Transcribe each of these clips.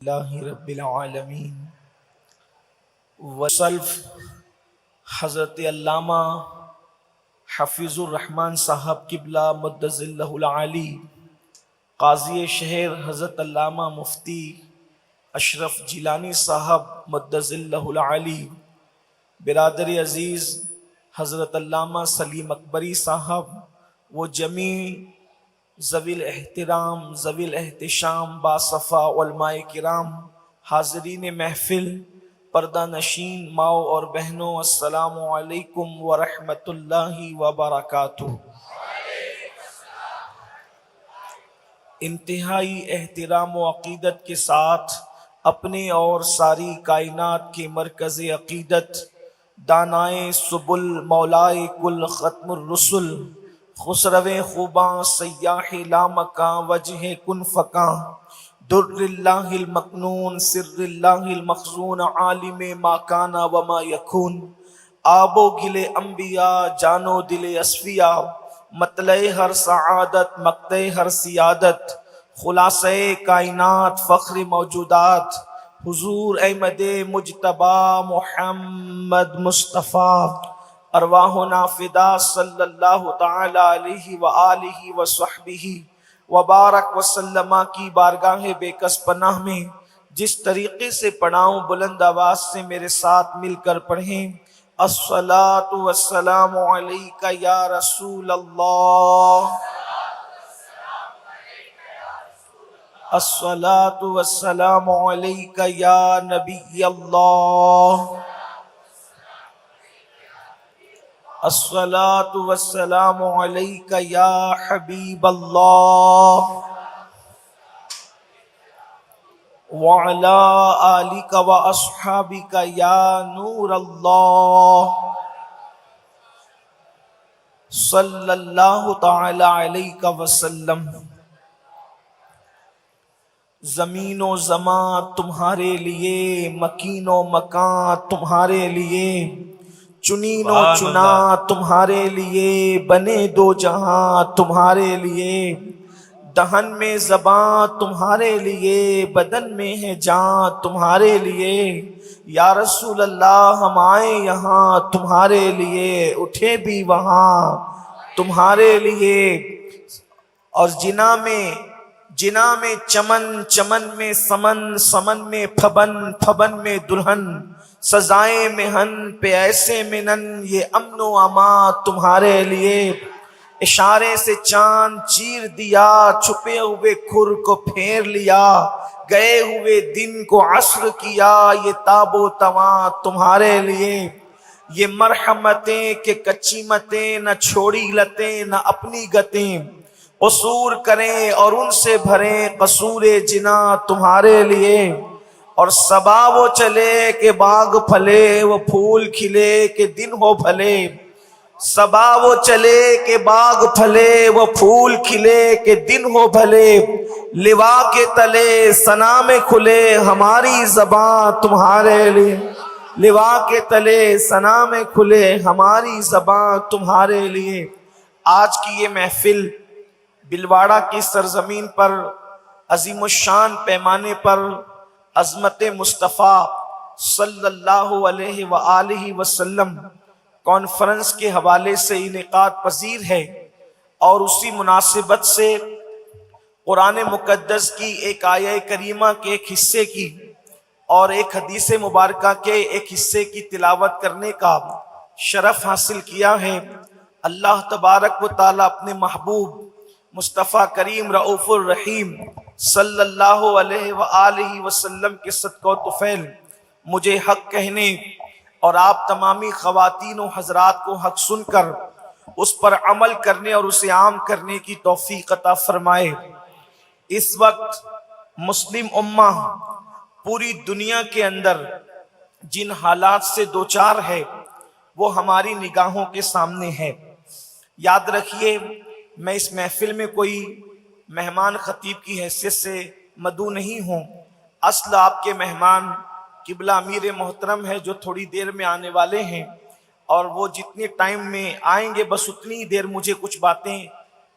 اللہ رب العالمین وسلف حضرت علامہ حفیظ الرحمن صاحب قبلہ مدظ اللہ العالی، قاضی شہر حضرت علامہ مفتی اشرف جیلانی صاحب مدظ اللہ العالی، برادر عزیز حضرت علامہ سلیم اکبری صاحب، وہ جمیع ذوی الاحترام ذوی الاحتشام باصفا علماء کرام، حاضرین محفل، پردہ نشین ماؤں اور بہنوں، السلام علیکم ورحمۃ اللہ وبرکاتہ۔ انتہائی احترام و عقیدت کے ساتھ اپنے اور ساری کائنات کے مرکز عقیدت، دانائے سبل مولائے کل ختم الرسل، خسرو خوباں سیاح لامکاں وجہ کن فکاں، در اللہ المکنون سر اللہ المخزون، عالم ما کان و ما یکون، آب و گل انبیاء جان و دل اصفیاء، مطلع ہر سعادت مقطع ہر سیادت، خلاصہ کائنات فخر موجودات، حضور احمد مجتبی محمد مصطفیٰ، ارواحنا فدا صلی اللہ تعالی علیہ وآلہ وصحبہ وبارک وسلم کی بارگاہ بے کس پناہ میں جس طریقے سے پڑھاؤں، بلند آواز سے میرے ساتھ مل کر پڑھیں۔ الصلاۃ والسلام علیک یا رسول اللہ، الصلاۃ والسلام علیک یا نبی اللہ، الصلاۃ والسلام علیک یا حبیب اللہ، وعلی آلک و اصحابک یا نور اللہ، صلی اللہ تعالی علیہ وسلم۔ زمین و زمان تمہارے لیے، مکین و مکان تمہارے لیے، چنین و چنا تمہارے لیے، بنے دو جہاں تمہارے لیے، دہن میں زباں تمہارے لیے، بدن میں ہے جان تمہارے لیے، یا رسول اللہ ہم آئے یہاں تمہارے لیے، اٹھے بھی وہاں تمہارے لیے، اور جنا میں چمن، چمن میں سمن، سمن میں پھبن، پھبن میں دلہن، سزائے مہن پہ ایسے منن، یہ امن و امان تمہارے لیے، اشارے سے چاند چیر دیا، چھپے ہوئے کھر کو پھیر لیا، گئے ہوئے دن کو عصر کیا، یہ تاب و تواں تمہارے لیے، یہ مرحمتیں کہ کچی متیں، نہ چھوڑی لتیں نہ اپنی گتیں، قصور کریں اور ان سے بھریں قصور جنا تمہارے لیے، اور صبا وہ چلے کہ باغ پھلے، وہ پھول کھلے کہ دن ہو بھلے، صبا وہ چلے کہ باغ پھلے، وہ پھول کھلے کہ دن ہو بھلے، لوا کے تلے ثنا میں کھلے ہماری زباں تمہارے لیے، لوا کے تلے ثنا میں کھلے ہماری زباں تمہارے لیے۔ آج کی یہ محفل بلواڑہ کی سرزمین پر عظیم الشان پیمانے پر عظمت مصطفیٰ صلی اللہ علیہ وآلہ وسلم کانفرنس کے حوالے سے انعقاد پذیر ہے، اور اسی مناسبت سے قرآن مقدس کی ایک آیہ کریمہ کے ایک حصے کی اور ایک حدیث مبارکہ کے ایک حصے کی تلاوت کرنے کا شرف حاصل کیا ہے۔ اللہ تبارک و تعالی اپنے محبوب مصطفیٰ کریم رؤوف الرحیم صلی اللہ علیہ وآلہ وسلم کے صدقہ و طفیل مجھے حق کہنے اور آپ تمامی خواتین و حضرات کو حق سن کر اس پر عمل کرنے اور اسے عام کرنے کی توفیق عطا فرمائے۔ اس وقت مسلم امہ پوری دنیا کے اندر جن حالات سے دوچار ہے وہ ہماری نگاہوں کے سامنے ہے۔ یاد رکھیے، میں اس محفل میں کوئی مہمان خطیب کی حیثیت سے مدعو نہیں ہوں، اصل آپ کے مہمان قبلہ امیر محترم ہے جو تھوڑی دیر میں آنے والے ہیں، اور وہ جتنے ٹائم میں آئیں گے بس اتنی دیر مجھے کچھ باتیں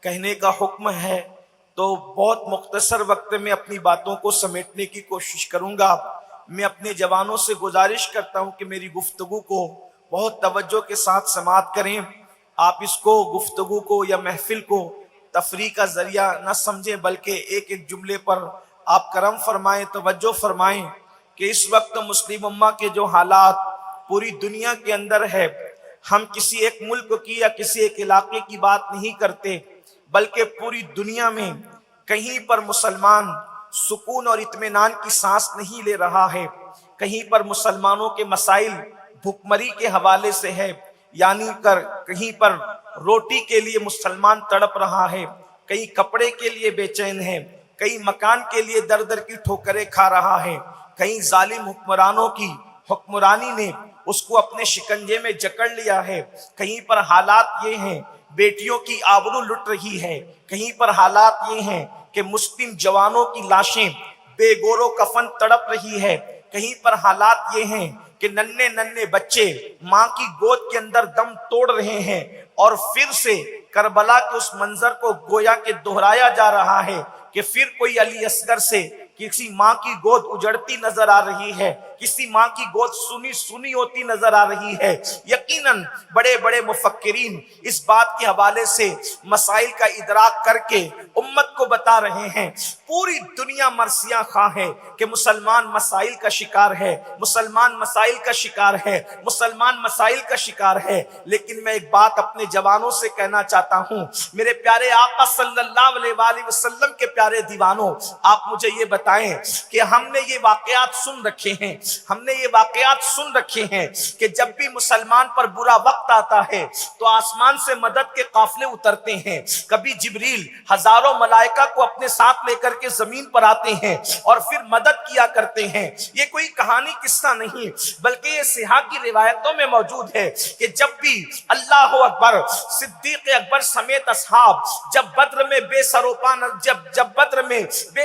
کہنے کا حکم ہے۔ تو بہت مختصر وقت میں اپنی باتوں کو سمیٹنے کی کوشش کروں گا۔ میں اپنے جوانوں سے گزارش کرتا ہوں کہ میری گفتگو کو بہت توجہ کے ساتھ سماعت کریں۔ آپ اس کو گفتگو کو یا محفل کو تفریح کا ذریعہ نہ سمجھیں، بلکہ ایک ایک جملے پر آپ کرم فرمائیں، توجہ فرمائیں کہ اس وقت مسلم امہ کے جو حالات پوری دنیا کے اندر ہے، ہم کسی ایک ملک کی یا کسی ایک علاقے کی بات نہیں کرتے، بلکہ پوری دنیا میں کہیں پر مسلمان سکون اور اطمینان کی سانس نہیں لے رہا ہے۔ کہیں پر مسلمانوں کے مسائل بھوکمری کے حوالے سے ہے، یعنی کہیں پر روٹی کے لیے مسلمان تڑپ رہا ہے، کہیں کپڑے کے لیے بے چین ہے، کہیں مکان کے لیے در در کی ٹھوکریں کھا رہا ہے، کہیں ظالم حکمرانوں کی حکمرانی نے اس کو اپنے شکنجے میں جکڑ لیا ہے، کہیں پر حالات یہ ہیں بیٹیوں کی آبرو لٹ رہی ہے، کہیں پر حالات یہ ہیں کہ مسلم جوانوں کی لاشیں بے گور و کفن تڑپ رہی ہے، کہیں پر حالات یہ ہیں کہ ننھے ننھے بچے ماں کی گود کے اندر دم توڑ رہے ہیں، اور پھر سے کربلا کے اس منظر کو گویا کہ دہرایا جا رہا ہے کہ پھر کوئی علی اصغر سے کسی ماں کی گود اجڑتی نظر آ رہی ہے، کسی ماں کی گود سنی سنی ہوتی نظر آ رہی ہے۔ یقیناً بڑے بڑے مفکرین اس بات کے حوالے سے مسائل کا ادراک کر کے امت کو بتا رہے ہیں۔ پوری دنیا مرثیہ خواہ ہے کہ مسلمان مسائل کا شکار ہے، مسلمان مسائل کا شکار ہے، مسلمان مسائل کا شکار ہے۔ لیکن میں ایک بات اپنے جوانوں سے کہنا چاہتا ہوں، میرے پیارے آقا صلی اللہ علیہ وآلہ وسلم کے پیارے دیوانوں، آپ مجھے یہ بتائیں کہ ہم نے یہ واقعات سن رکھے ہیں، کہ جب بھی مسلمان پر برا وقت آتا ہے تو آسمان سے مدد کے قافلے اترتے ہیں، کبھی جبریل ہزاروں ملائکہ کو اپنے ساتھ لے کر کے زمین پر آتے ہیں اور پھر مدد کیا کرتے ہیں۔ یہ کوئی کہانی قصہ نہیں، بلکہ یہ صحیح کی روایتوں میں موجود ہے کہ جب بھی اللہ اکبر صدیق اکبر سمیت اصحاب جب بدر میں بے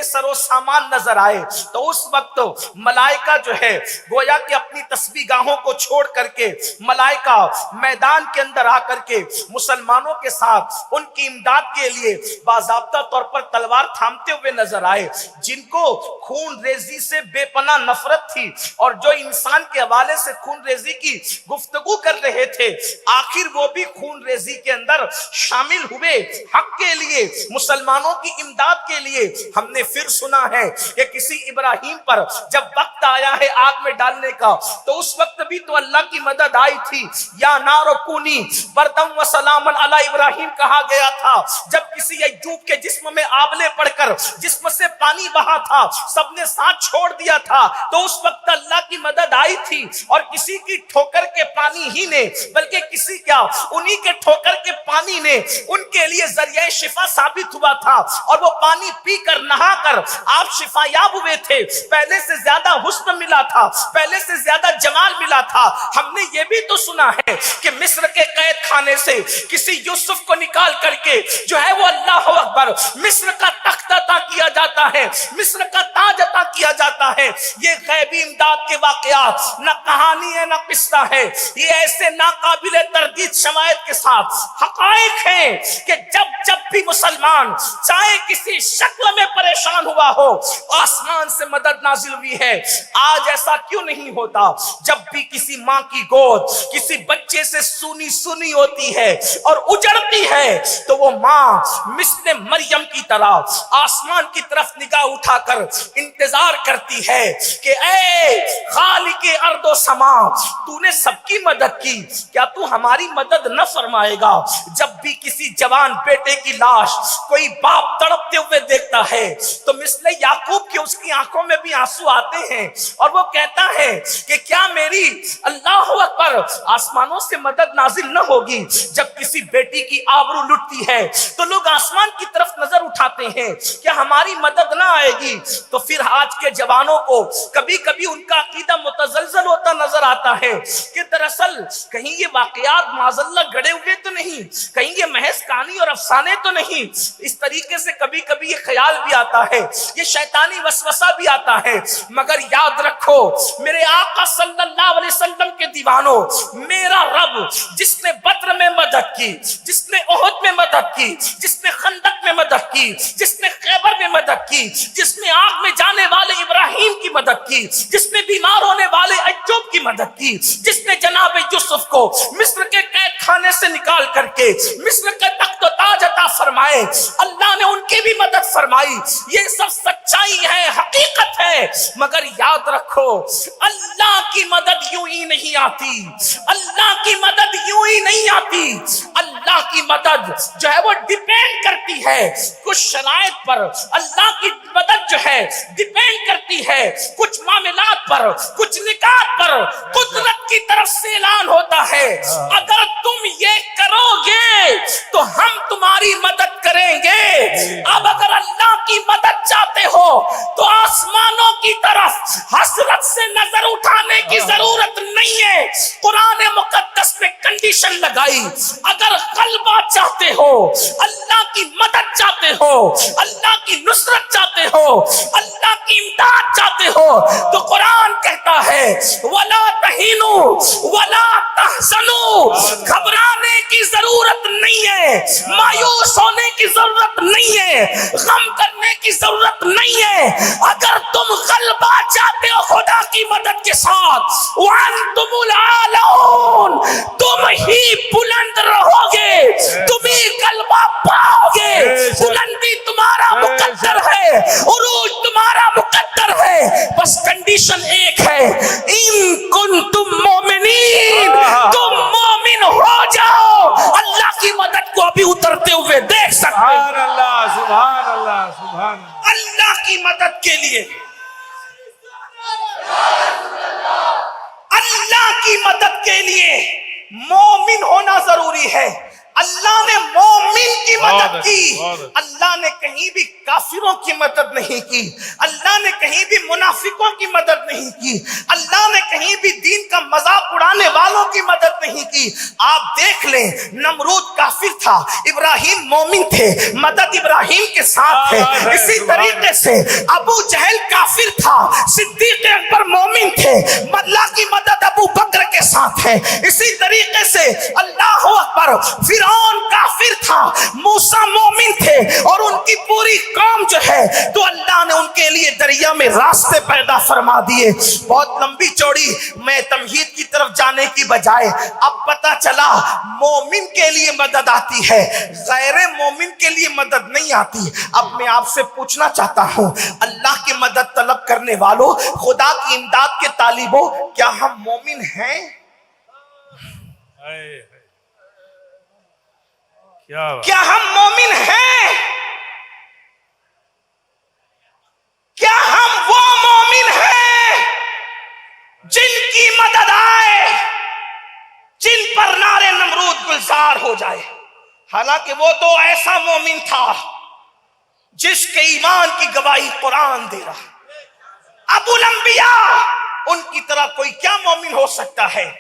سر و سامان نظر آئے تو اس وقت ملائکہ جو ہے گویا کہ اپنی تسبیح گاہوں کو چھوڑ کر کے ملائکہ میدان کے اندر آ کر کے مسلمانوں کے ساتھ ان کی امداد کے لیے باضابطہ طور پر تلوار تھامتے ہوئے نظر آئے۔ جن کو خون ریزی سے بے پناہ نفرت تھی اور جو انسان کے حوالے سے خون ریزی کی گفتگو کر رہے تھے، آخر وہ بھی خون ریزی کے اندر شامل ہوئے حق کے لیے، مسلمانوں کی امداد کے لیے۔ ہم نے پھر سنا ہے کہ کسی ابراہیم پر جب وقت آیا ہے آگ میں ڈالنے کا تو اس وقت بھی تو اللہ کی مدد آئی تھی، یا نار کونی بردم و سلام علی ابراہیم کہا گیا تھا۔ جب کسی ایوب کے جسم میں آبلے پڑ کر جسم سے پانی بہا تھا، سب نے ساتھ چھوڑ دیا تھا، تو اس وقت اللہ کی مدد آئی تھی، اور کسی کی ٹھوکر کے پانی ہی نے بلکہ کسی کیا انہی کے ٹھوکر کے پانی نے ان کے لیے ذریعہ شفا ثابت ہوا تھا، اور وہ پانی پی کر نہا کر آپ شفا یاب ہوئے تھے۔ پہلے سے زیادہ حسن ملا تھا، پہلے سے زیادہ جمال ملا تھا۔ ہم نے یہ بھی تو سنا ہے کہ مصر کے قید خانے سے کسی یوسف کو نکال کر کے جو ہے وہ اللہ اکبر مصر کا تخت عطا کیا جاتا ہے، مصر کا تاج عطا کیا جاتا ہے۔ یہ غیبی امداد کے واقعات نہ کہانی ہے نہ قصہ ہے، یہ ایسے ناقابل تردید شواہد کے ساتھ حقائق ہیں کہ جب بھی مسلمان چاہے کسی شکل میں پریشان ہوا ہو، آسمان سے مدد نازل ہوئی ہے۔ آج ایسا کیوں نہیں ہوتا؟ جب بھی کسی ماں کی گود کسی بچے سے سونی سونی ہوتی ہے اور اجڑتی ہے تو وہ ماں مثل مریم کی طرح آسمان کی طرف نگاہ اٹھا کر انتظار کرتی ہے کہ اے خالق ارض و سما، تو نے سب کی مدد کی، کیا تو ہماری مدد نہ فرمائے گا؟ جب بھی کسی جوان بیٹے کی لاش کوئی باپ تڑپتے ہوئے دیکھتا ہے تو مثل یعقوب کی اس کی آنکھوں میں بھی آنسو آتے ہیں، اور وہ کہتا ہے کہ کیا میری اللہ اکبر آسمانوں سے مدد نازل نہ ہوگی؟ جب کسی بیٹی کی آبرو لٹتی ہے تو لوگ آسمان کی طرف نظر اٹھاتے ہیں، کیا ہماری مدد نہ آئے گی؟ تو پھر آج کے جوانوں کو کبھی کبھی ان کا عقیدہ متزلزل ہوتا نظر آتا ہے کہ دراصل کہیں یہ واقعات معاذاللہ گڑے ہوئے تو نہیں، کہیں یہ محض کہانی اور افسانے تو نہیں۔ اس طریقے سے کبھی کبھی یہ خیال بھی آتا ہے، یہ شیطانی وسوسہ بھی آتا ہے، مگر یاد رکھو رکھو میرے آقا صلی اللہ علیہ وسلم کے دیوانوں، میرا رب جس نے بدر میں مدد کی، جس نے احد میں مدد کی، جس نے خندق میں مدد کی، جس نے خیبر میں مدد کی، جس نے آگ میں جانے والے ابراہیم کی مدد کی، جس نے بیمار ہونے والے ایوب کی مدد کی، جس نے جناب یوسف کو مصر کے قید خانے سے نکال کر کے مصر کے تخت و تاج عطا فرمائے، اللہ نے ان کی بھی مدد فرمائی. یہ سب سچائی ہے، حقیقت ہے. مگر یاد رکھو اللہ کی مدد یوں ہی نہیں آتی، اللہ کی مدد یوں ہی نہیں آتی. اللہ کی مدد جو ہے وہ ڈیپینڈ کرتی ہے کچھ شرائط پر. اللہ کی مدد جو ہے ڈیپینڈ کرتی ہے کچھ معاملات پر، کچھ نکات پر. قدرت کی طرف سے اعلان ہوتا ہے اگر تم یہ کرو گے تو ہم تمہاری مدد کریں گے. اب اگر اللہ کی مدد چاہتے ہو تو آسمانوں کی طرف حسرت سے نظر اٹھانے کی ضرورت نہیں ہے. قرآن مقدس میں کنڈیشن لگائی، اگر غلبہ چاہتے ہو، اللہ کی مدد چاہتے ہو، اللہ کی نصرت چاہتے ہو، اللہ کی امداد چاہتے ہو تو قرآن کہتا ہے وَلَا تَهِنُوا وَلَا تَحْزَنُوا، گھبرانے کی ضرورت نہیں ہے، مایوس ہونے کی ضرورت نہیں ہے، غم کرنے کی ضرورت نہیں ہے. اگر تم غلبہ چاہتے ہو خدا کی مدد کے ساتھ وَأَنْتُمُ الْأَعْلَوْنَ، تم ہی بلند رہو گے، تم ہی غلبہ پاؤ گے. بلندی تمہارا مقدر ہے، عروج تمہارا مقدر ہے. بس کنڈیشن ایک ہے، ان کنتم مومنین، تم مومن ہو جاؤ. اللہ کی مدد کو ابھی اترتے ہوئے دیکھ سکتے. سبحان اللہ، سبحان اللہ، سبحان اللہ. اللہ کی مدد کے لیے، اللہ کی مدد کے لیے مومن ہونا ضروری ہے. اللہ نے مومن کی مدد کی، اللہ نے کہیں بھی کافروں کی مدد نہیں کی، اللہ نے کہیں بھی منافقوں کی مدد نہیں کی، اللہ نے کہیں بھی دین کا مذاق اڑانے والوں کی مدد نہیں کی. آپ دیکھ لیں نمرود کافر تھا، ابراہیم مومن تھے، مدد ابراہیم کے ساتھ ہے. اسی طریقے سے ابو جہل کافر تھا، صدیق اکبر مومن تھے، اللہ کی مدد ابو بکر کے ساتھ ہے. اسی طریقے سے اللہ اکبر فرعون کافر تھا، موسیٰ مومن تھے اور ان کی پوری قوم جو ہے تو اللہ نے ان کے لیے دریا میں راستے پیدا فرما دیے. بہت لمبی چوڑی میں تمہید کی طرف جانے کی بجائے اب پتا چلا مومن کے لیے مدد آتی ہے، غیر مومن کے لیے مدد نہیں آتی. اب میں آپ سے پوچھنا چاہتا ہوں اللہ کی مدد طلب کرنے والوں، خدا کی امداد کے طالبوں، کیا ہم مومن ہیں؟ کیا ہم مومن ہیں؟ کیا ہم وہ مومن ہیں جن کی مدد آئے، جن پر نار نمرود گلزار ہو جائے؟ حالانکہ وہ تو ایسا مومن تھا جس کے ایمان کی گواہی قرآن دے رہا. ابو الانبیاء ان کی طرح کوئی کیا مومن ہو سکتا ہے؟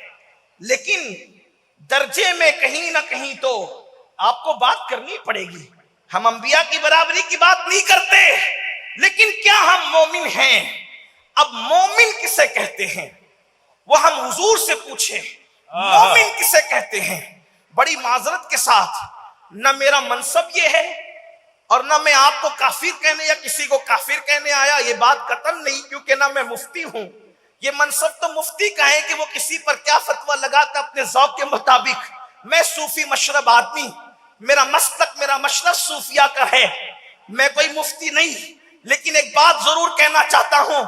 لیکن درجے میں کہیں نہ کہیں تو آپ کو بات کرنی پڑے گی. ہم انبیاء کی برابری کی بات نہیں کرتے، لیکن کیا ہم مومن ہیں؟ اب مومن کسے کہتے ہیں وہ ہم حضور سے پوچھیں. مومن کسے کہتے ہیں؟ بڑی معذرت کے ساتھ، نہ میرا منصب یہ ہے اور نہ میں آپ کو کافر کہنے یا کسی کو کافر کہنے آیا، یہ بات قطعاً نہیں، کیونکہ نہ میں مفتی ہوں. یہ منصب تو مفتی کا ہے کہ وہ کسی پر کیا فتویٰ لگاتا اپنے ذوق کے مطابق. میں صوفی مشرب آدمی، میرا مسلک، میرا مشرب صوفیہ کا ہے، میں کوئی مفتی نہیں. لیکن ایک بات ضرور کہنا چاہتا ہوں،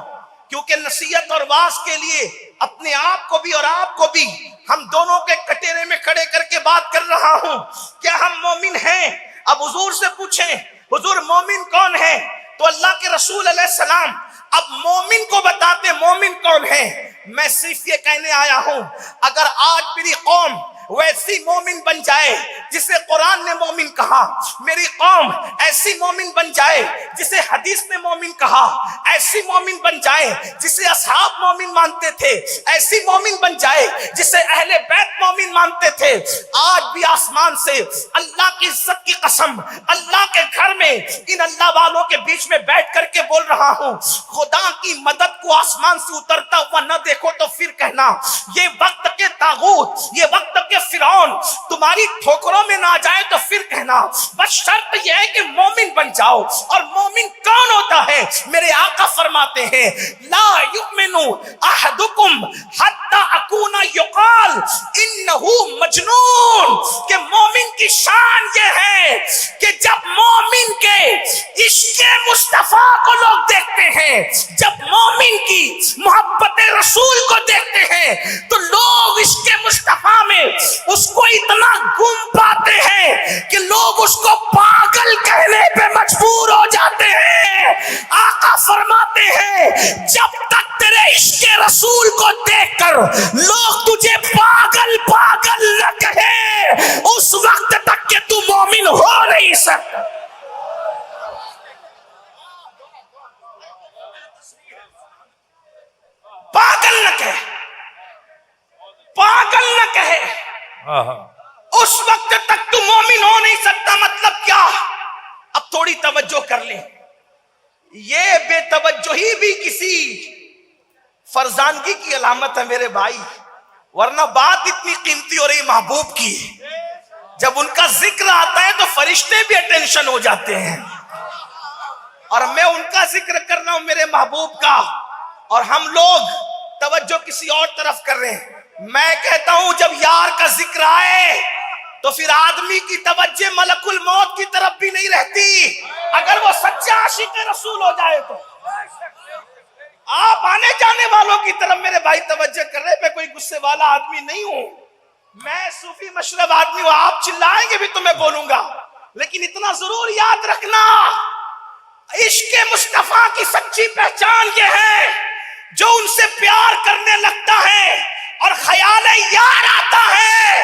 کیونکہ نصیحت اور واعظ کے لیے اپنے آپ کو بھی اور آپ کو بھی ہم دونوں کے کٹیرے میں کھڑے کر کے بات کر رہا ہوں. کیا ہم مومن ہیں؟ اب حضور سے پوچھیں حضور مومن کون ہے؟ تو اللہ کے رسول علیہ السلام اب مومن کو بتاتے مومن کون ہے. میں صرف یہ کہنے آیا ہوں اگر آج میری قوم ویسی مومن بن جائے جسے قرآن نے مومن کہا، میری قوم ایسی مومن بن جائے جسے حدیث نے مومن کہا، ایسی مومن بن جائے جسے اصحاب مومن مانتے تھے، ایسی مومن بن جائے جسے اہل بیت مومن مانتے تھے۔ آج بھی آسمان سے اللہ کی عزت کی قسم، اللہ کے گھر میں ان اللہ والوں کے بیچ میں بیٹھ کر کے بول رہا ہوں، خدا کی مدد کو آسمان سے اترتا ہوا نہ دیکھو تو پھر کہنا یہ وقت کے طاغوت، یہ وقت کے فرعون تمہاری ٹھوکروں میں نہ آ جائے تو پھر کہنا، بس شرط یہ ہے کہ مومن بن جاؤ۔ اور مومن کون ہوتا ہے؟ میرے آقا فرماتے ہیں لا یؤمن احدکم حتی اکون یقال انہو مجنون، کہ مومن کی شان یہ ہے کہ جب مومن کے عشق مصطفیٰ کو لوگ دیکھتے ہیں، جب مومن کی محبت رسول کو دیکھتے ہیں تو لوگ عشق مصطفیٰ میں اس کو اتنا گم پاتے ہیں کہ لوگ اس کو پاگل کہنے پہ مجبور ہو جاتے ہیں۔ آقا فرماتے ہیں جب تک تیرے عشق رسول کو دیکھ کر لوگ تجھے پاگل پاگل نہ کہیں، اس وقت تک کہ تو مومن ہو نہیں سکتا۔ پاگل نہ کہے، پاگل نہ کہے، اس وقت تک تو مومن ہو نہیں سکتا۔ مطلب کیا؟ اب تھوڑی توجہ کر لیں، یہ بے توجہی بھی کسی فرزانگی کی علامت ہے میرے بھائی، ورنہ بات اتنی قیمتی ہو رہی محبوب کی، جب ان کا ذکر آتا ہے تو فرشتے بھی اٹینشن ہو جاتے ہیں، اور میں ان کا ذکر کر رہا ہوں میرے محبوب کا، اور ہم لوگ توجہ کسی اور طرف کر رہے ہیں۔ میں کہتا ہوں جب یار کا ذکر آئے تو پھر آدمی کی توجہ ملک الموت کی طرف بھی نہیں رہتی، اگر وہ سچا عاشق رسول ہو جائے تو۔ آپ آنے جانے والوں کی طرف میرے بھائی توجہ کر رہے، میں کوئی غصے والا آدمی نہیں ہوں، میں صوفی مشرب آدمی ہوں، آپ چلائیں گے بھی تو میں بولوں گا، لیکن اتنا ضرور یاد رکھنا، عشق مصطفیٰ کی سچی پہچان یہ ہے جو ان سے پیار کرنے لگتا ہے اور خیال یار آتا ہے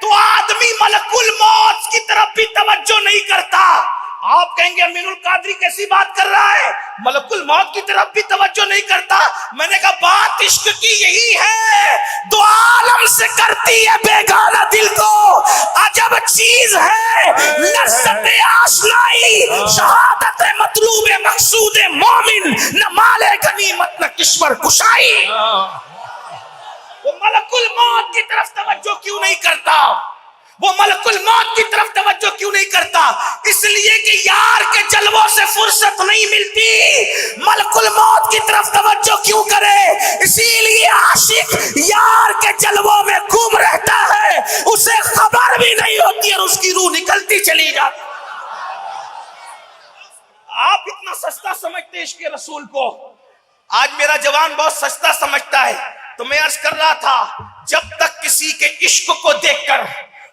تو آدمی ملک الموت کی طرف بھی توجہ نہیں کرتا۔ آپ کہیں گے امین القادری کیسی بات کر رہا ہے، ملک الموت کی طرف بھی توجہ نہیں کرتا؟ میں نے کہا بات عشق کی یہی ہے، دو عالم سے کرتی ہے بیگانہ دل کو، عجب چیز ہے لذت آشنائی، شہادت مطلوب مقصود مومن، نہ مال غنیمت نہ کشور کشائی۔ وہ ملک الموت کی طرف توجہ کیوں نہیں کرتا؟ وہ ملک الموت کی طرف توجہ کیوں نہیں کرتا؟ اس لیے کہ یار کے جلووں سے فرصت نہیں ملتی۔ ملک الموت کی طرف توجہ کیوں کرے؟ اسی لیے عاشق یار کے جلووں میں گم رہتا ہے، اسے خبر بھی نہیں ہوتی اور اس کی روح نکلتی چلی جاتی۔ آپ اتنا سستا سمجھتے عشق رسول کو، آج میرا جوان بہت سستا سمجھتا ہے۔ تو میں عرض کر رہا تھا جب تک کسی کے عشق کو دیکھ کر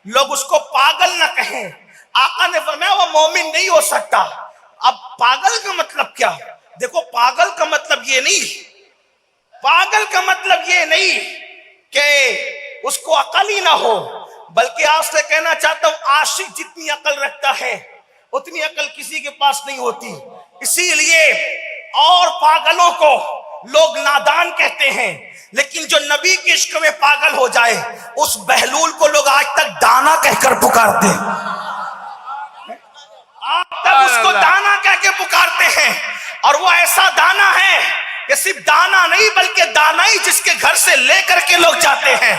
لوگ اس کو پاگل نہ کہیں، آقا نے فرمایا وہ مومن نہیں ہو سکتا۔ اب پاگل کا مطلب کیا؟ دیکھو پاگل کا مطلب یہ نہیں، پاگل کا مطلب یہ نہیں کہ اس کو عقل ہی نہ ہو، بلکہ آپ سے کہنا چاہتا ہوں عاشق جتنی عقل رکھتا ہے اتنی عقل کسی کے پاس نہیں ہوتی۔ اسی لیے اور پاگلوں کو لوگ نادان کہتے ہیں، لیکن جو نبی کے عشق میں پاگل ہو جائے اس بہلول کو لوگ آج تک دانا کہہ کر پکارتے ہیں، آج تک اس کو دانا کہہ کے پکارتے ہیں، اور وہ ایسا دانا ہے کہ صرف دانا نہیں بلکہ دانائی جس کے گھر سے لے کر کے لوگ جاتے ہیں،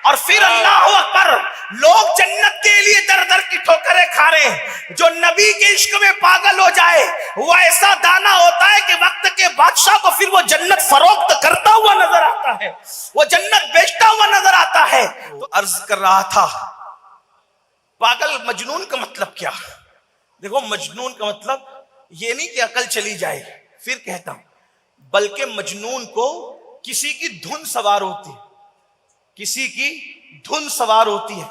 اور پھر اللہ اکبر لوگ جنت کے لیے در در کی ٹھوکریں کھا رہے ہیں۔ جو نبی کے عشق میں پاگل ہو جائے وہ ایسا دانا ہوتا ہے کہ وقت کے بادشاہ کو پھر وہ جنت فروخت کرتا ہوا نظر آتا ہے، وہ جنت بیچتا ہوا نظر آتا ہے۔ تو عرض کر رہا تھا پاگل مجنون کا مطلب کیا؟ دیکھو مجنون کا مطلب یہ نہیں کہ عقل چلی جائے، پھر کہتا ہوں، بلکہ مجنون کو کسی کی دھن سوار ہوتی ہے، کسی کی دھن سوار ہوتی ہے،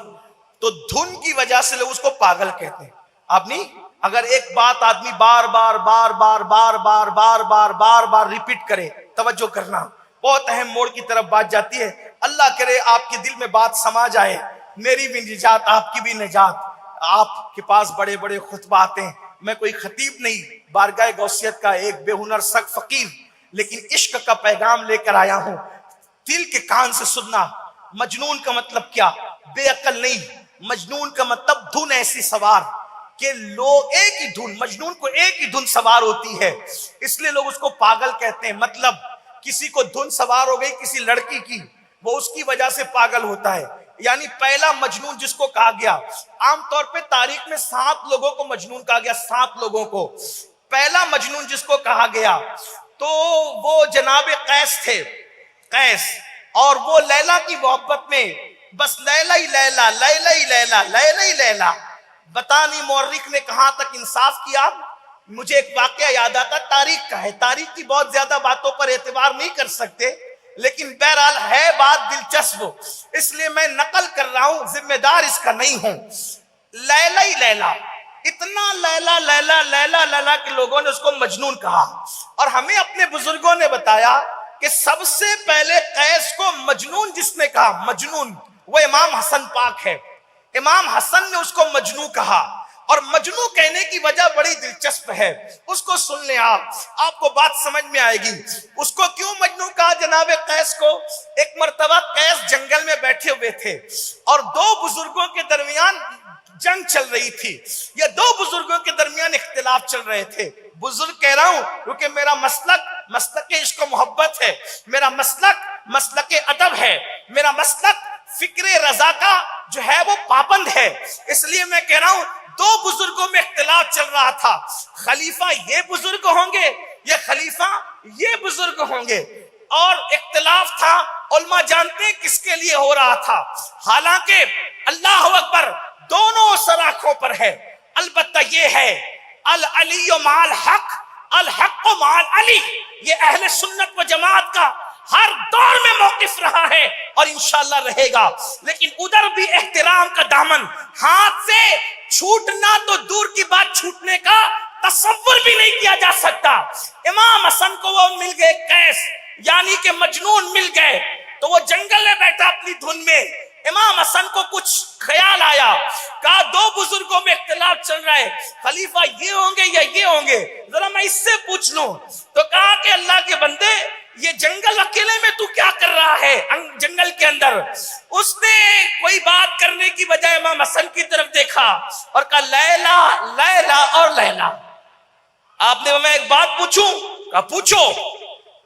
تو دھن کی وجہ سے لوگ اس کو پاگل کہتے ہیں۔ آپ نہیں، اگر ایک بات آدمی بار بار بار بار بار بار بار بار بار بار ریپیٹ کرے، توجہ کرنا بہت اہم موڑ کی طرف بات جاتی ہے، اللہ کرے آپ کے دل میں بات سما جائے، میری بھی نجات آپ کی بھی نجات۔ آپ کے پاس بڑے بڑے خطبہ آتے ہیں. میں کوئی خطیب نہیں, بارگاہ غوثیت کا ایک بے ہنر سگ فقیر, لیکن عشق کا پیغام لے کر آیا ہوں. دل کے کان سے سننا. مجنون کا مطلب کیا؟ بے عقل نہیں. مجنون کا مطلب دھن ایسی سوار کہ لوگ ایک ہی دھن, مجنون کو ایک ہی دھن سوار ہوتی ہے, اس لیے لوگ اس کو پاگل کہتے ہیں. مطلب کسی کو دھن سوار ہو گئی کسی لڑکی کی, وہ اس کی وجہ سے پاگل ہوتا ہے. یعنی پہلا مجنون جس کو کہا گیا, عام طور پہ تاریخ میں 7 لوگوں کو مجنون کہا گیا, 7 لوگوں کو. پہلا مجنون جس کو کہا گیا تو وہ جناب قیس تھے, قیس. اور وہ لیلا کی محبت میں بس لیلا ہی لیلا, لیلا ہی لیلا, لیلا ہی لیلا. بتا نہیں مورخ نے کہاں تک انصاف کیا. مجھے ایک واقعہ یاد آتا, تاریخ کا ہے, تاریخ کی بہت زیادہ باتوں پر اعتبار نہیں کر سکتے, لیکن بہرحال ہے بات دلچسپ, اس لیے میں نقل کر رہا ہوں, ذمہ دار اس کا نہیں ہوں. لیلا ہی لیلا, اتنا لیلا لیلا لیلا لیلا کہ لوگوں نے اس کو مجنون کہا. اور ہمیں اپنے بزرگوں نے بتایا کہ سب سے پہلے قیس کو مجنون جس نے کہا, مجنون, وہ امام حسن پاک ہے. امام حسن نے اس کو مجنون کہا, اور مجنون کہنے کی وجہ بڑی دلچسپ ہے, اس کو سن لیں آپ کو بات سمجھ میں آئے گی. اس کو کیوں مجنون کہا جناب قیس کو؟ ایک مرتبہ قیس جنگل میں بیٹھے ہوئے تھے اور 2 بزرگوں کے درمیان جنگ چل رہی تھی, یا 2 بزرگوں کے درمیان اختلاف چل رہے تھے. بزرگ کہہ رہا ہوں کیونکہ میرا مسلک عشق و محبت ہے, میرا مسلک ادب ہے, میرا مسلک فکر رضا کا جو ہے وہ پابند ہے, اس لیے میں کہہ رہا ہوں 2 بزرگوں میں اختلاف چل رہا تھا. خلیفہ یہ بزرگ ہوں گے یا خلیفہ یہ بزرگ ہوں گے, اور اختلاف تھا. علماء جانتے ہیں کس کے لیے ہو رہا تھا, حالانکہ اللہ اکبر دونوں سراخوں پر ہے. البتہ یہ ہے العلی مع الحق, الحق مع العلی, یہ اہل سنت و جماعت کا ہر دور میں موقف رہا ہے اور انشاءاللہ رہے گا. لیکن ادھر بھی احترام کا دامن ہاتھ سے چھوٹنا تو دور کی بات, چھوٹنے کا تصور بھی نہیں کیا جا سکتا. امام حسن کو وہ مل گئے قیس, یعنی کہ مجنون مل گئے, تو وہ جنگل میں بیٹھا اپنی دھن میں. امام حسن کو کچھ خیال آیا, کہا 2 بزرگوں میں اختلاف چل رہا ہے, خلیفہ یہ ہوں گے یا یہ ہوں گے, ذرا میں اس سے پوچھ لوں. تو کہا کہ اللہ کے بندے, یہ جنگل اکیلے میں تو کیا کر رہا ہے جنگل کے اندر؟ اس نے کوئی بات کرنے کی بجائے امام حسن کی طرف دیکھا اور کہا لیلا لیلا اور لیلا. آپ نے میں ایک بات پوچھوں؟ کہا پوچھو.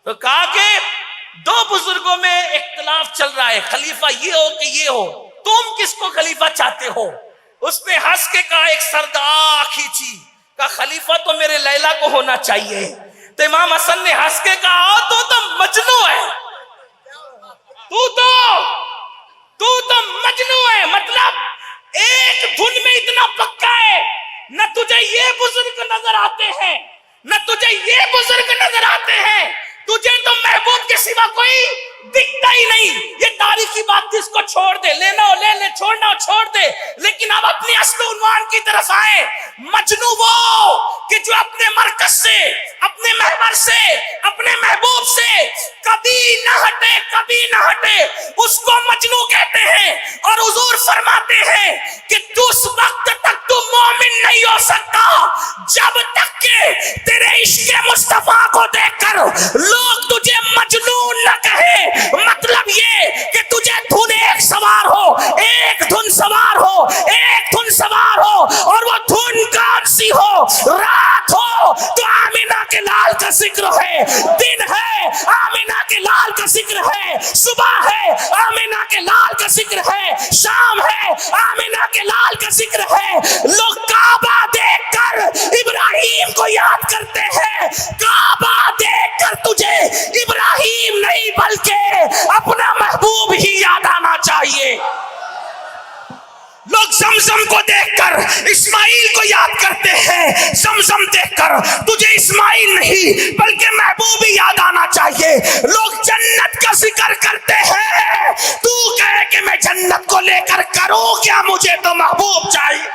تو کہا کہ 2 بزرگوں میں اختلاف چل رہا ہے, خلیفہ یہ ہو کہ یہ ہو, تم کس کو خلیفہ چاہتے ہو؟ اس نے ہنس کے کہا, ایک سردار کھینچی, کہا خلیفہ تو میرے لیلا کو ہونا چاہیے. تو امام حسن نے ہنس کے کہا تو مجنو ہے, تو مجنو ہے. مطلب ایک دھن میں اتنا پکا ہے, نہ تجھے یہ بزرگ نظر آتے ہیں نہ تجھے یہ بزرگ نظر آتے ہیں, تجھے تو محبوب کے سوا کوئی دکھتا ہی نہیں. یہ تاریخی بات تھی, اس کو چھوڑ دے, لینا ہو لے لے, چھوڑنا ہو چھوڑ دے. لیکن اب اپنی اصل عنوان کی طرف آئے. مجنو وہ کہ جو اپنے مرکز سے, اپنے محور سے, اپنے محبوب سے کبھی نہ ہٹے, کبھی نہ ہٹے, اس کو مجنو کہتے ہیں. اور حضور فرماتے ہیں کہ تو اس وقت تک تو مومن نہیں ہو سکتا جب تک کہ تیرے عشق مصطفیٰ کو دیکھ کر لوگ تجھے مجنون نہ کہے. مطلب یہ کہ تجھے دھن ایک سوار ہو, ایک دھن سوار ہو, ایک دھن سوار ہو, اور وہ دھن کون سی ہو؟ رات ہو تو آمینہ کے لال کا ذکر ہے, دن ہے آمینہ کے لال کا ذکر ہے, صبح ہے آمینہ کے لال کا ذکر ہے, شام ہے آمینہ کے لال کا ذکر ہے. لوگ کعبہ دیکھ کر ابراہیم کو یاد کرتے ہیں, کعبہ دیکھ کر تجھے ابراہیم نہیں بلکہ اپنا محبوب ہی یاد آنا چاہیے. لوگ زمزم کو دیکھ کر اسماعیل کو یاد کرتے ہیں, زمزم دیکھ کر تجھے اسماعیل نہیں بلکہ محبوب ہی یاد آنا چاہیے. لوگ جنت کا ذکر کرتے ہیں, تو کہے کہ میں جنت کو لے کر کروں کیا, مجھے تو محبوب چاہیے.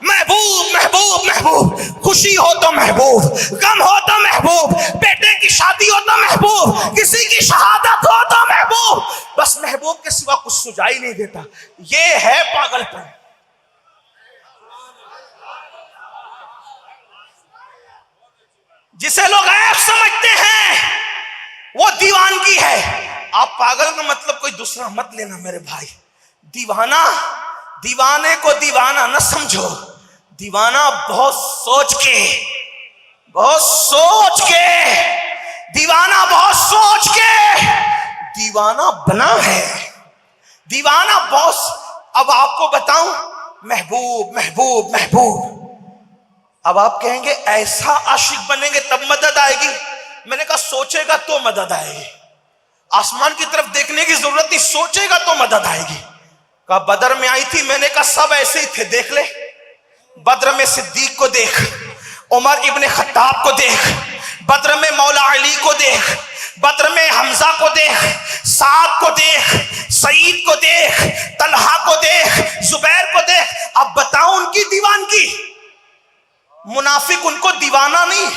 محبوب محبوب محبوب, خوشی ہو تو محبوب, غم ہو تو محبوب, بیٹے کی شادی ہو تو محبوب, کسی کی شہادت ہو تو محبوب. بس محبوب کے سوا کچھ سجائی نہیں دیتا. یہ ہے پاگل پن. جسے لوگ عیب سمجھتے ہیں وہ دیوانگی ہے. آپ پاگل کا مطلب کوئی دوسرا مت لینا میرے بھائی. دیوانہ دیوانے کو دیوانہ نہ سمجھو. دیوانہ بہت سوچ کے دیوانہ بہت سوچ کے دیوانہ بنا ہے. دیوانہ بہت. اب آپ کو بتاؤں محبوب محبوب محبوب. اب آپ کہیں گے ایسا عاشق بنیں گے تب مدد آئے گی. میں نے کہا سوچے گا تو مدد آئے گی. آسمان کی طرف دیکھنے کی ضرورت نہیں, سوچے گا تو مدد آئے گی. کہا بدر میں آئی تھی. میں نے کہا سب ایسے ہی تھے, دیکھ لے. بدر میں صدیق کو دیکھ, عمر ابن خطاب کو دیکھ, بدر میں مولا علی کو دیکھ, بدر میں حمزہ کو دیکھ, سعد کو دیکھ, سعید کو دیکھ, طلحہ کو دیکھ, زبیر کو دیکھ. اب بتاؤ ان کی دیوانگی. منافق ان کو دیوانہ نہیں,